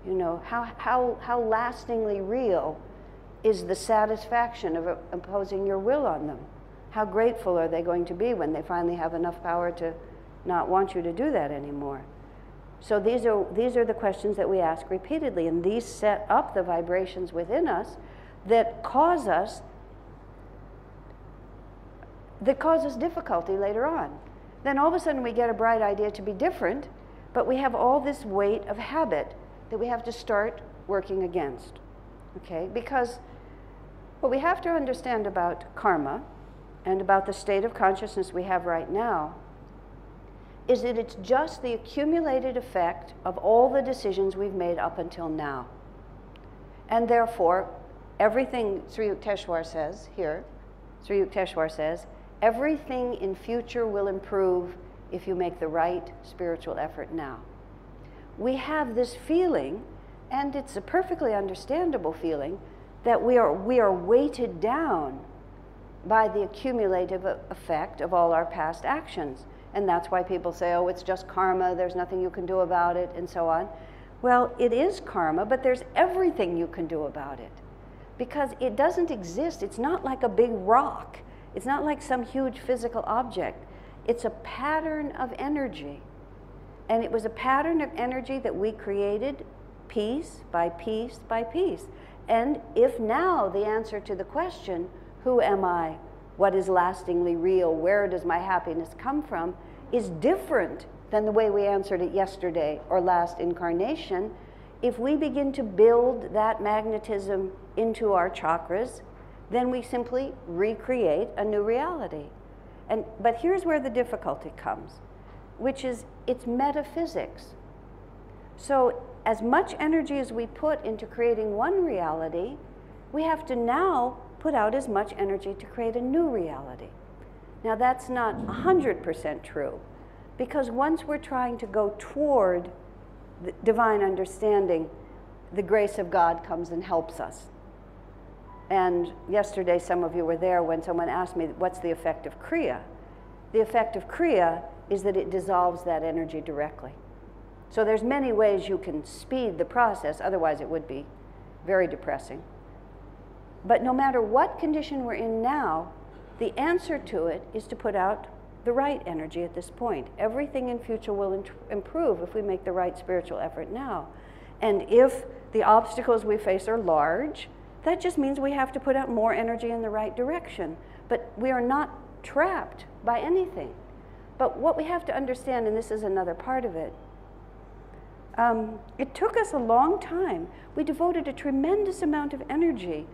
Speaker 2: You know, how lastingly real is the satisfaction of imposing your will on them? How grateful are they going to be when they finally have enough power to not want you to do that anymore? So these are the questions that we ask repeatedly, and these set up the vibrations within us that cause us difficulty later on. Then all of a sudden we get a bright idea to be different, but we have all this weight of habit that we have to start working against. Okay? Because what we have to understand about karma and about the state of consciousness we have right now is that it's just the accumulated effect of all the decisions we've made up until now. And therefore, everything Sri Yukteswar says here, Sri Yukteswar says, everything in future will improve if you make the right spiritual effort now. We have this feeling, and it's a perfectly understandable feeling, that we are weighted down by the accumulative effect of all our past actions. And that's why people say, oh, it's just karma, there's nothing you can do about it, and so on. Well, it is karma, but there's everything you can do about it. Because it doesn't exist. It's not like a big rock. It's not like some huge physical object. It's a pattern of energy. And it was a pattern of energy that we created piece by piece by piece. And if now the answer to the question, who am I? What is lastingly real? Where does my happiness come from? Is different than the way we answered it yesterday or last incarnation. If we begin to build that magnetism into our chakras, then we simply recreate a new reality. But here's where the difficulty comes, which is it's metaphysics. So as much energy as we put into creating one reality, we have to now put out as much energy to create a new reality. Now that's not 100% true, because once we're trying to go toward the divine understanding, the grace of God comes and helps us. And yesterday some of you were there when someone asked me, what's the effect of Kriya? The effect of Kriya is that it dissolves that energy directly. So there's many ways you can speed the process, otherwise it would be very depressing. But no matter what condition we're in now, the answer to it is to put out the right energy at this point. Everything in future will improve if we make the right spiritual effort now. And if the obstacles we face are large, that just means we have to put out more energy in the right direction. But we are not trapped by anything. But what we have to understand, and this is another part of it, it took us a long time. We devoted a tremendous amount of energy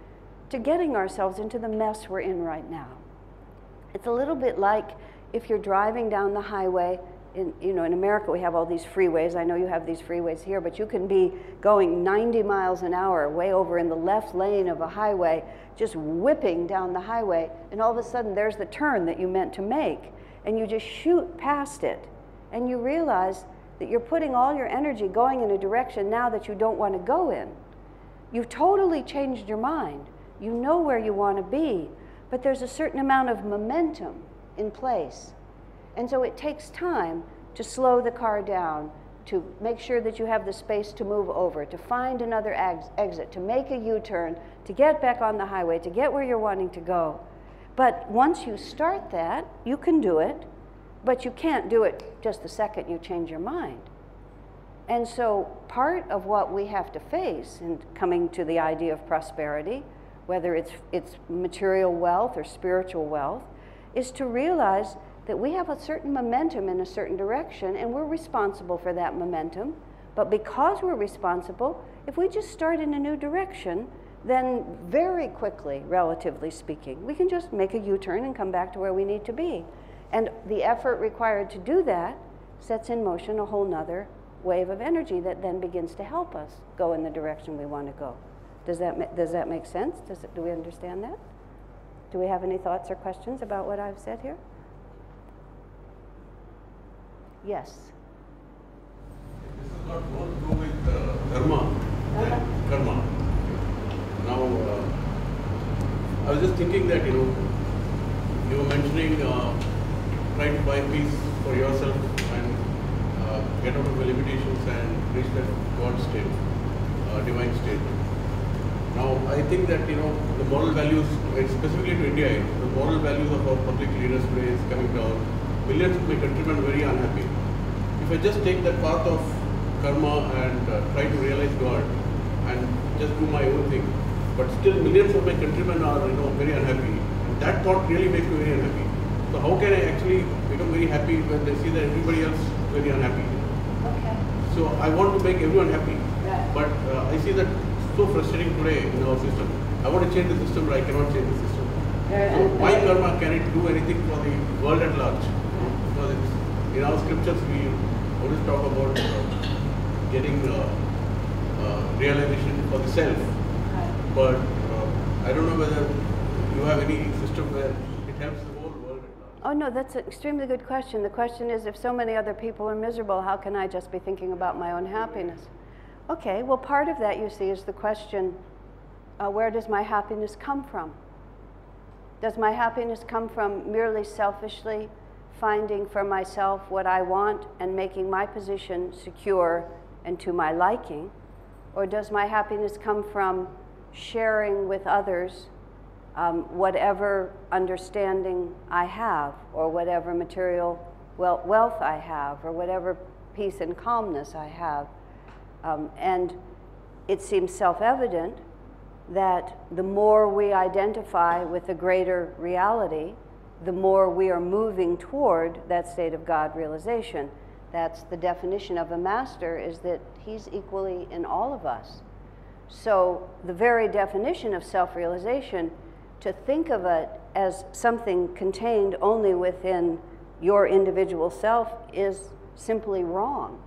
Speaker 2: to getting ourselves into the mess we're in right now. It's a little bit like if you're driving down the highway. In America we have all these freeways. I know you have these freeways here, but you can be going 90 miles an hour way over in the left lane of a highway, just whipping down the highway, and all of a sudden there's the turn that you meant to make, and you just shoot past it, and you realize that you're putting all your energy going in a direction now that you don't want to go in. You've totally changed your mind. You know where you want to be, but there's a certain amount of momentum in place. And so it takes time to slow the car down, to make sure that you have the space to move over, to find another exit, to make a U-turn, to get back on the highway, to get where you're wanting to go. But once you start that, you can do it, but you can't do it just the second you change your mind. And so part of what we have to face in coming to the idea of prosperity, whether it's material wealth or spiritual wealth, is to realize that we have a certain momentum in a certain direction, and we're responsible for that momentum. But because we're responsible, if we just start in a new direction, then very quickly, relatively speaking, we can just make a U-turn and come back to where we need to be. And the effort required to do that sets in motion a whole nother wave of energy that then begins to help us go in the direction we want to go. Does that make sense? Do we understand that? Do we have any thoughts or questions about what I've said here? Yes.
Speaker 5: This has got more to do with karma than karma. Now, I was just thinking that, you were mentioning trying to find peace for yourself and get out of the limitations and reach that God state, divine state. Now, I think that, the moral values, specifically to India, the moral values of our public leaders today is coming down. Millions of my countrymen are very unhappy. If I just take that path of karma and try to realize God and just do my own thing, but still millions of my countrymen are, very unhappy. And that thought really makes me very unhappy. So how can I actually become very happy when they see that everybody else is very unhappy? Okay. So I want to make everyone happy. Yeah. But I see that so frustrating today in our system. I want to change the system, but I cannot change the system. Yeah, so why karma can it do anything for the world at large? Because in our scriptures we always talk about getting realization for the self. But I don't know whether you have any system where it helps the whole world at large.
Speaker 2: Oh no, that's an extremely good question. The question is, if so many other people are miserable, how can I just be thinking about my own happiness? Okay, well part of that, you see, is the question, where does my happiness come from? Does my happiness come from merely selfishly finding for myself what I want and making my position secure and to my liking? Or does my happiness come from sharing with others whatever understanding I have, or whatever material wealth I have, or whatever peace and calmness I have? And it seems self-evident that the more we identify with the greater reality, the more we are moving toward that state of God realization. That's the definition of a master, is that he's equally in all of us. So the very definition of self-realization, to think of it as something contained only within your individual self, is simply wrong.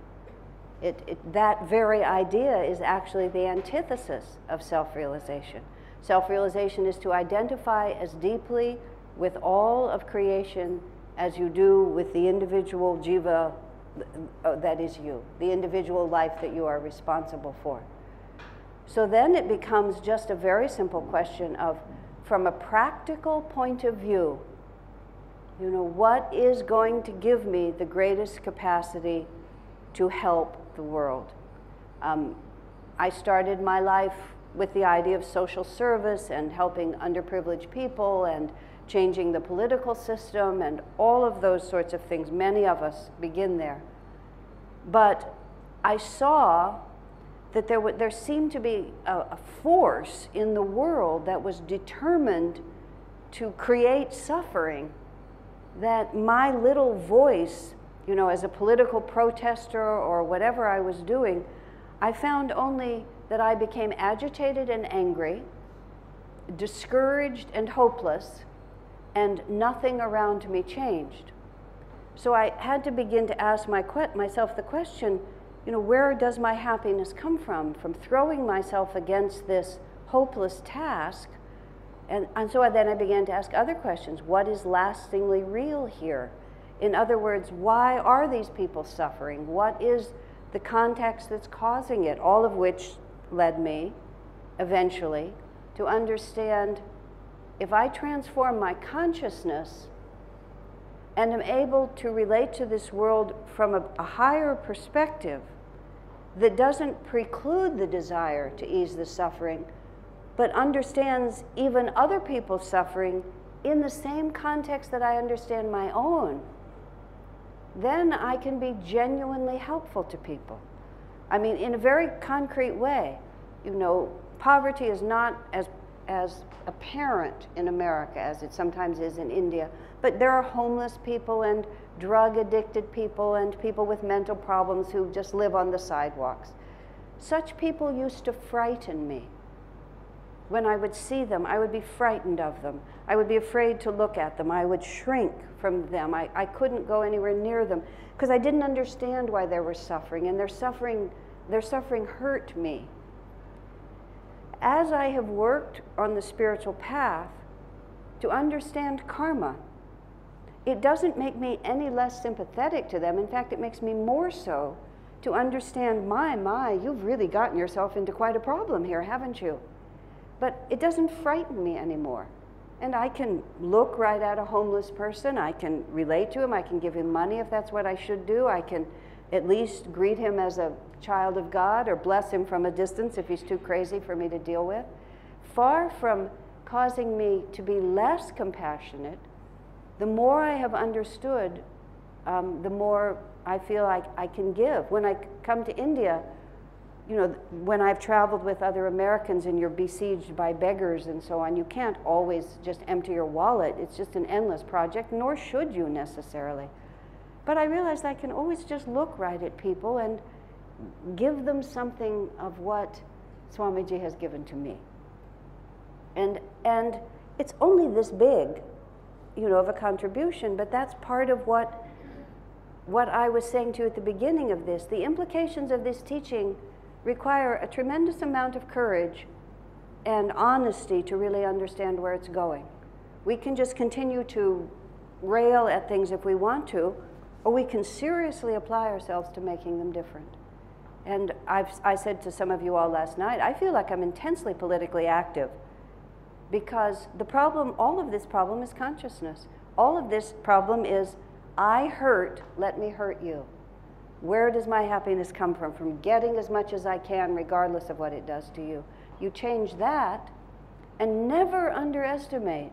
Speaker 2: That very idea is actually the antithesis of self-realization. Self-realization is to identify as deeply with all of creation as you do with the individual jiva that is you, the individual life that you are responsible for. So then it becomes just a very simple question of, from a practical point of view, what is going to give me the greatest capacity to help the world? I started my life with the idea of social service and helping underprivileged people and changing the political system and all of those sorts of things. Many of us begin there. But I saw that there seemed to be a force in the world that was determined to create suffering, that my little voice, as a political protester or whatever I was doing, I found only that I became agitated and angry, discouraged and hopeless, and nothing around me changed. So I had to begin to ask myself the question, where does my happiness come from throwing myself against this hopeless task? And so then I began to ask other questions. What is lastingly real here? In other words, why are these people suffering? What is the context that's causing it? All of which led me, eventually, to understand, if I transform my consciousness, and am able to relate to this world from a higher perspective that doesn't preclude the desire to ease the suffering, but understands even other people's suffering in the same context that I understand my own, then I can be genuinely helpful to people. I mean, in a very concrete way. You know, poverty is not as apparent in America as it sometimes is in India, but there are homeless people and drug-addicted people and people with mental problems who just live on the sidewalks. Such people used to frighten me. When I would see them, I would be frightened of them. I would be afraid to look at them. I would shrink from them. I couldn't go anywhere near them because I didn't understand why they were suffering, and their suffering hurt me. As I have worked on the spiritual path to understand karma, it doesn't make me any less sympathetic to them. In fact, it makes me more so to understand, my, you've really gotten yourself into quite a problem here, haven't you? But it doesn't frighten me anymore. And I can look right at a homeless person. I can relate to him. I can give him money if that's what I should do. I can at least greet him as a child of God or bless him from a distance if he's too crazy for me to deal with. Far from causing me to be less compassionate, the more I have understood, the more I feel like I can give. When I come to India, you know, when I've traveled with other Americans and you're besieged by beggars and so on, you can't always just empty your wallet. It's just an endless project, nor should you necessarily. But I realized I can always just look right at people and give them something of what Swamiji has given to me. And it's only this big, you know, of a contribution, but that's part of what I was saying to you at the beginning of this. The implications of this teaching require a tremendous amount of courage and honesty to really understand where it's going. We can just continue to rail at things if we want to, or we can seriously apply ourselves to making them different. And I said to some of you all last night, I feel like I'm intensely politically active because the problem, all of this problem is consciousness. All of this problem is, I hurt, let me hurt you. Where does my happiness come from? From getting as much as I can, regardless of what it does to you. You change that, and never underestimate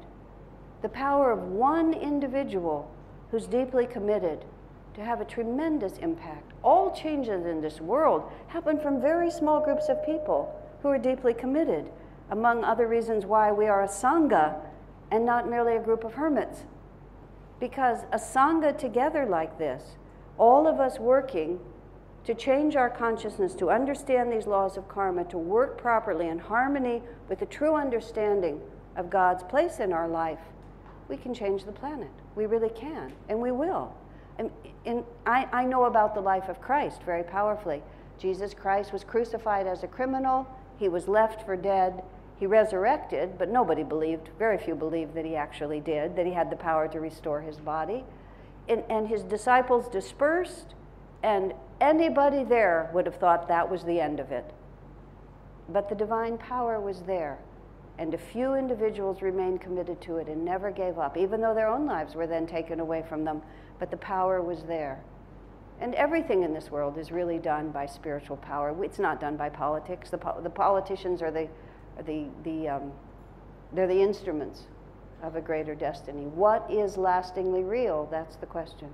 Speaker 2: the power of one individual who's deeply committed to have a tremendous impact. All changes in this world happen from very small groups of people who are deeply committed, among other reasons why we are a sangha and not merely a group of hermits. Because a sangha together like this, all of us working to change our consciousness, to understand these laws of karma, to work properly in harmony with the true understanding of God's place in our life, we can change the planet. We really can, and we will. And I know about the life of Christ very powerfully. Jesus Christ was crucified as a criminal. He was left for dead. He resurrected, but nobody believed, very few believed that he actually did, that he had the power to restore his body. And his disciples dispersed, and anybody there would have thought that was the end of it. But the divine power was there, and a few individuals remained committed to it and never gave up, even though their own lives were then taken away from them, but the power was there. And everything in this world is really done by spiritual power. It's not done by politics. The politicians are they're the instruments of a greater destiny. What is lastingly real? That's the question.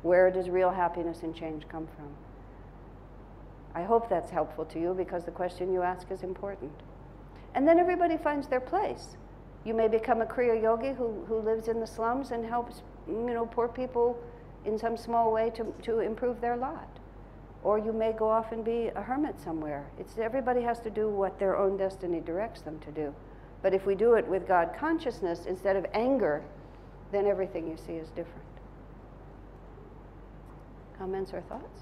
Speaker 2: Where does real happiness and change come from? I hope that's helpful to you because the question you ask is important. And then everybody finds their place. You may become a Kriya yogi who lives in the slums and helps, you know, poor people in some small way to improve their lot. Or you may go off and be a hermit somewhere. Everybody has to do what their own destiny directs them to do. But if we do it with God consciousness instead of anger, then everything you see is different. Comments or thoughts?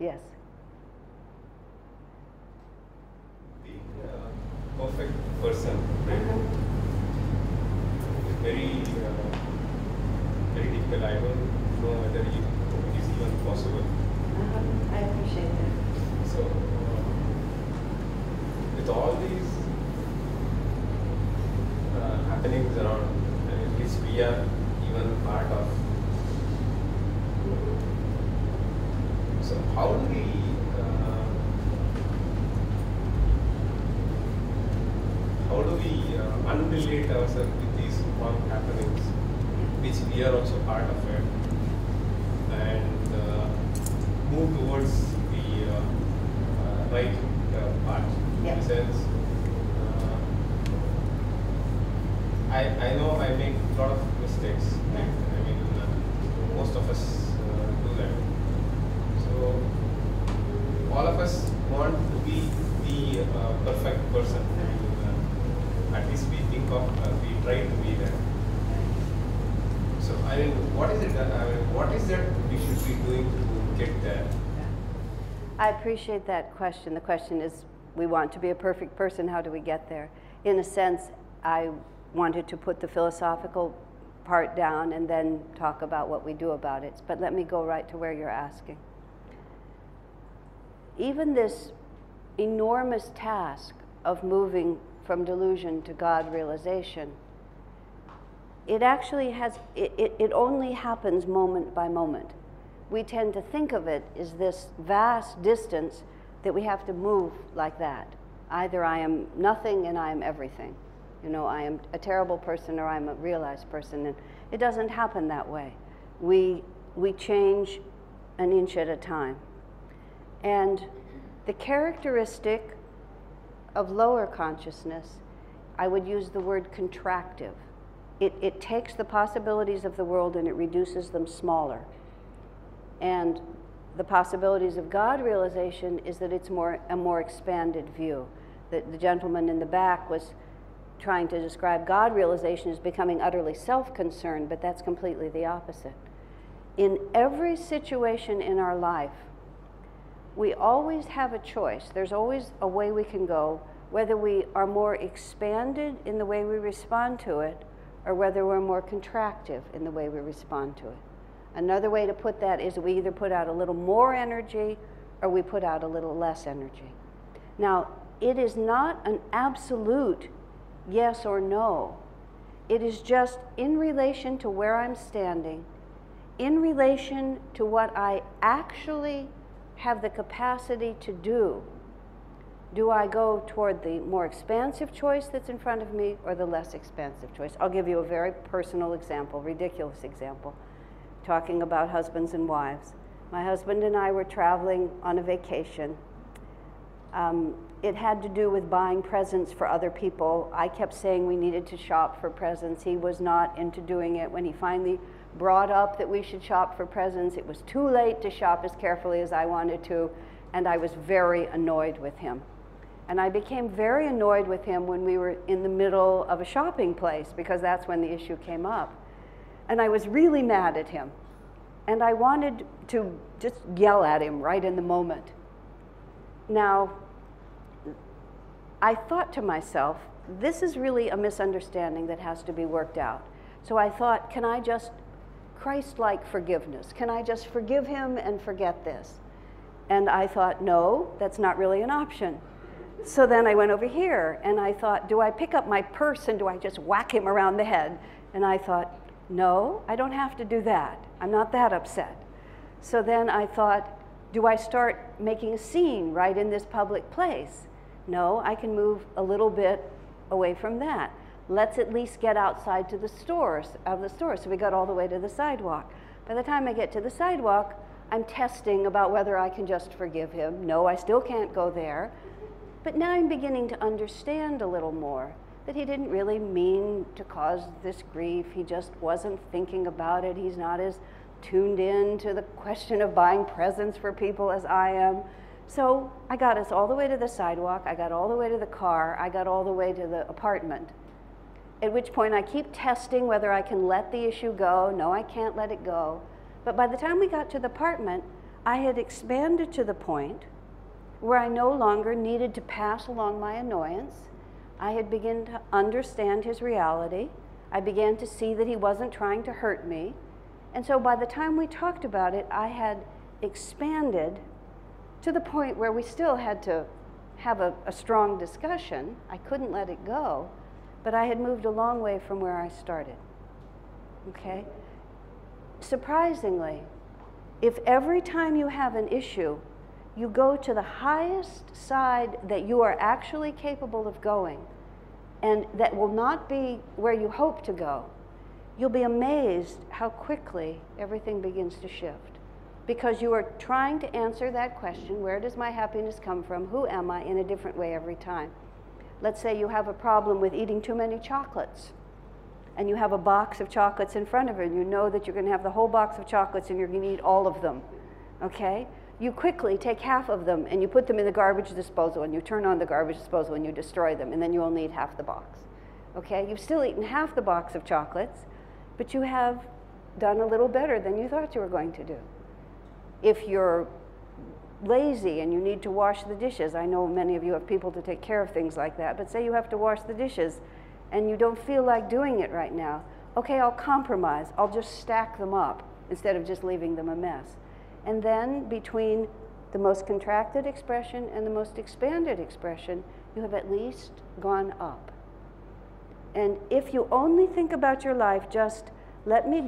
Speaker 2: Yes.
Speaker 6: Being a perfect person, right, is very difficult. I don't know whether it is even possible.
Speaker 2: I appreciate that.
Speaker 6: So, with all these happenings around, which we are even part of, so how do we unrelate ourselves with these wrong happenings, which we are also part of it, and move towards the right path?
Speaker 2: Yeah.
Speaker 6: In the sense, I know I make a lot of mistakes.
Speaker 2: Yeah.
Speaker 6: Right? I mean, most of us do that. So all of us want to be the perfect person. I mean, at least we think of, we try to be that. So I mean, what is it that what is that we should be doing to get there?
Speaker 2: I appreciate that question. The question is, we want to be a perfect person, how do we get there? In a sense, I wanted to put the philosophical part down and then talk about what we do about it. But let me go right to where you're asking. Even this enormous task of moving from delusion to God realization, it actually has, it only happens moment by moment. We tend to think of it as this vast distance that we have to move like that. Either I am nothing and I am everything. You know, I am a terrible person or I'm a realized person. And it doesn't happen that way. We change an inch at a time. And the characteristic of lower consciousness, I would use the word contractive. It takes the possibilities of the world and it reduces them smaller. And the possibilities of God realization is that it's a more expanded view. The gentleman in the back was trying to describe God realization as becoming utterly self-concerned, but that's completely the opposite. In every situation in our life, we always have a choice. There's always a way we can go, whether we are more expanded in the way we respond to it, or whether we're more contractive in the way we respond to it. Another way to put that is we either put out a little more energy, or we put out a little less energy. Now, it is not an absolute yes or no. It is just in relation to where I'm standing, in relation to what I actually have the capacity to do. Do I go toward the more expansive choice that's in front of me or the less expansive choice? I'll give you a very personal example, ridiculous example, talking about husbands and wives. My husband and I were traveling on a vacation. It had to do with buying presents for other people. I kept saying we needed to shop for presents. He was not into doing it. When he finally brought up that we should shop for presents, it was too late to shop as carefully as I wanted to, and I was very annoyed with him. And I became very annoyed with him when we were in the middle of a shopping place, because that's when the issue came up. And I was really mad at him. And I wanted to just yell at him right in the moment. Now, I thought to myself, this is really a misunderstanding that has to be worked out. So I thought, can I just, Christ-like forgiveness, can I just forgive him and forget this? And I thought, no, that's not really an option. So then I went over here and I thought, do I pick up my purse and do I just whack him around the head? And I thought, no, I don't have to do that. I'm not that upset. So then I thought, do I start making a scene right in this public place? No, I can move a little bit away from that. Let's at least get outside to the stores, So we got all the way to the sidewalk. By the time I get to the sidewalk, I'm testing about whether I can just forgive him. No, I still can't go there. But now I'm beginning to understand a little more that he didn't really mean to cause this grief. He just wasn't thinking about it. He's not as tuned in to the question of buying presents for people as I am. So I got us all the way to the sidewalk. I got all the way to the car. I got all the way to the apartment. At which point I keep testing whether I can let the issue go. No, I can't let it go. But by the time we got to the apartment, I had expanded to the point where I no longer needed to pass along my annoyance. I had begun to understand his reality. I began to see that he wasn't trying to hurt me. And so by the time we talked about it, I had expanded to the point where we still had to have a strong discussion. I couldn't let it go, but I had moved a long way from where I started. Okay? Surprisingly, if every time you have an issue, you go to the highest side that you are actually capable of going, and that will not be where you hope to go, you'll be amazed how quickly everything begins to shift. Because you are trying to answer that question, where does my happiness come from, who am I, in a different way every time. Let's say you have a problem with eating too many chocolates, and you have a box of chocolates in front of you, and you know that you're going to have the whole box of chocolates and you're going to eat all of them, okay? You quickly take half of them and you put them in the garbage disposal, and you turn on the garbage disposal and you destroy them, and then you only eat half the box, okay? You've still eaten half the box of chocolates, but you have done a little better than you thought you were going to do. If you're lazy and you need to wash the dishes, I know many of you have people to take care of things like that, but say you have to wash the dishes and you don't feel like doing it right now, okay, I'll compromise. I'll just stack them up instead of just leaving them a mess. And then between the most contracted expression and the most expanded expression, you have at least gone up. And if you only think about your life, just let me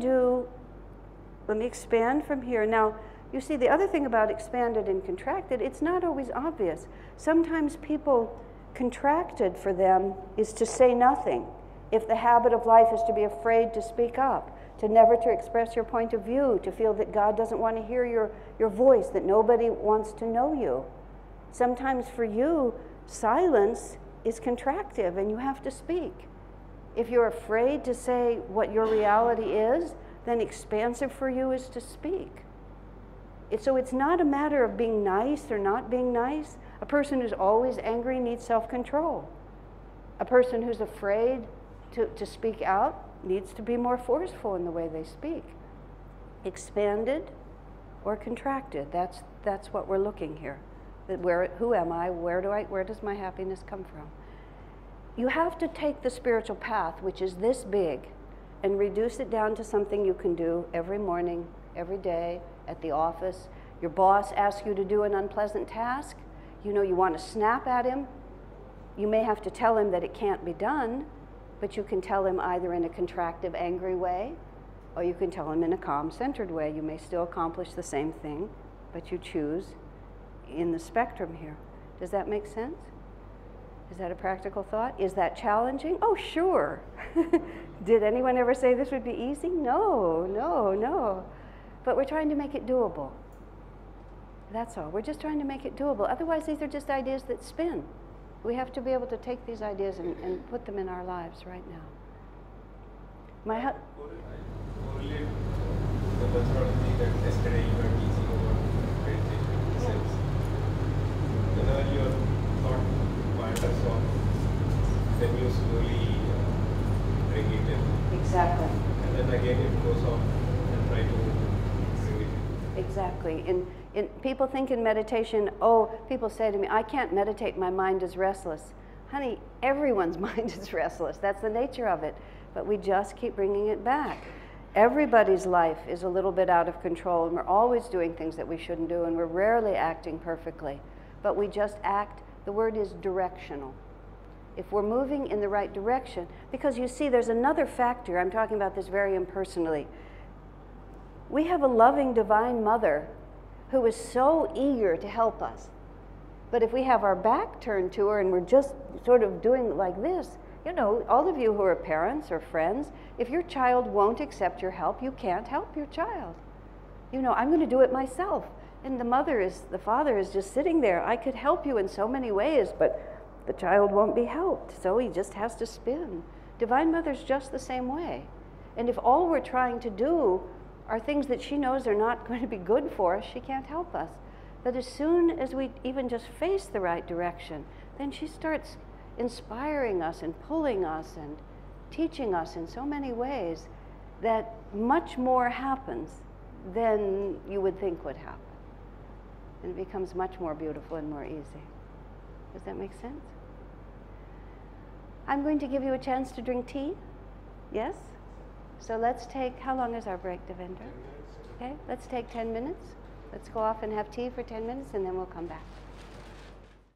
Speaker 2: expand from here. Now, you see, the other thing about expanded and contracted, it's not always obvious. Sometimes people, contracted for them is to say nothing. If the habit of life is to be afraid to speak up, to never to express your point of view, to feel that God doesn't want to hear your voice, that nobody wants to know you. Sometimes for you, silence is contractive and you have to speak. If you're afraid to say what your reality is, then expansive for you is to speak. So it's not a matter of being nice or not being nice. A person who's always angry needs self-control. A person who's afraid to speak out needs to be more forceful in the way they speak. Expanded or contracted, that's what we're looking here. Who am I? Where does my happiness come from? You have to take the spiritual path, which is this big, and reduce it down to something you can do every morning, every day, at the office. Your boss asks you to do an unpleasant task. You know you want to snap at him. You may have to tell him that it can't be done, but you can tell him either in a contractive, angry way, or you can tell him in a calm, centered way. You may still accomplish the same thing, but you choose in the spectrum here. Does that make sense? Is that a practical thought? Is that challenging? Oh, sure. Did anyone ever say this would be easy? No, no, no. But we're trying to make it doable. That's all. We're just trying to make it doable. Otherwise, these are just ideas that spin. We have to be able to take these ideas and put them in our lives right now.
Speaker 6: Correlate the methodology that yesterday you were teaching about meditation itself. Whenever your thought wanders off, then you slowly bring it in.
Speaker 2: Exactly.
Speaker 6: And then again it goes off and try to bring it in.
Speaker 2: Exactly. People think in meditation, oh, people say to me, I can't meditate, my mind is restless. Honey, everyone's mind is restless. That's the nature of it. But we just keep bringing it back. Everybody's life is a little bit out of control, and we're always doing things that we shouldn't do, and we're rarely acting perfectly. But we just act, the word is directional. If we're moving in the right direction, because you see, there's another factor, I'm talking about this very impersonally. We have a loving divine mother who is so eager to help us. But if we have our back turned to her and we're just sort of doing like this, you know, all of you who are parents or friends, if your child won't accept your help, you can't help your child. You know, I'm going to do it myself. And the father is just sitting there. I could help you in so many ways, but the child won't be helped. So he just has to spin. Divine Mother's just the same way. And if all we're trying to do are things that she knows are not going to be good for us, she can't help us. But as soon as we even just face the right direction, then she starts inspiring us and pulling us and teaching us in so many ways that much more happens than you would think would happen. And it becomes much more beautiful and more easy. Does that make sense? I'm going to give you a chance to drink tea. Yes? So let's take, how long is our break, Devendra? Okay, let's take 10 minutes. Let's go off and have tea for 10 minutes and then we'll come back.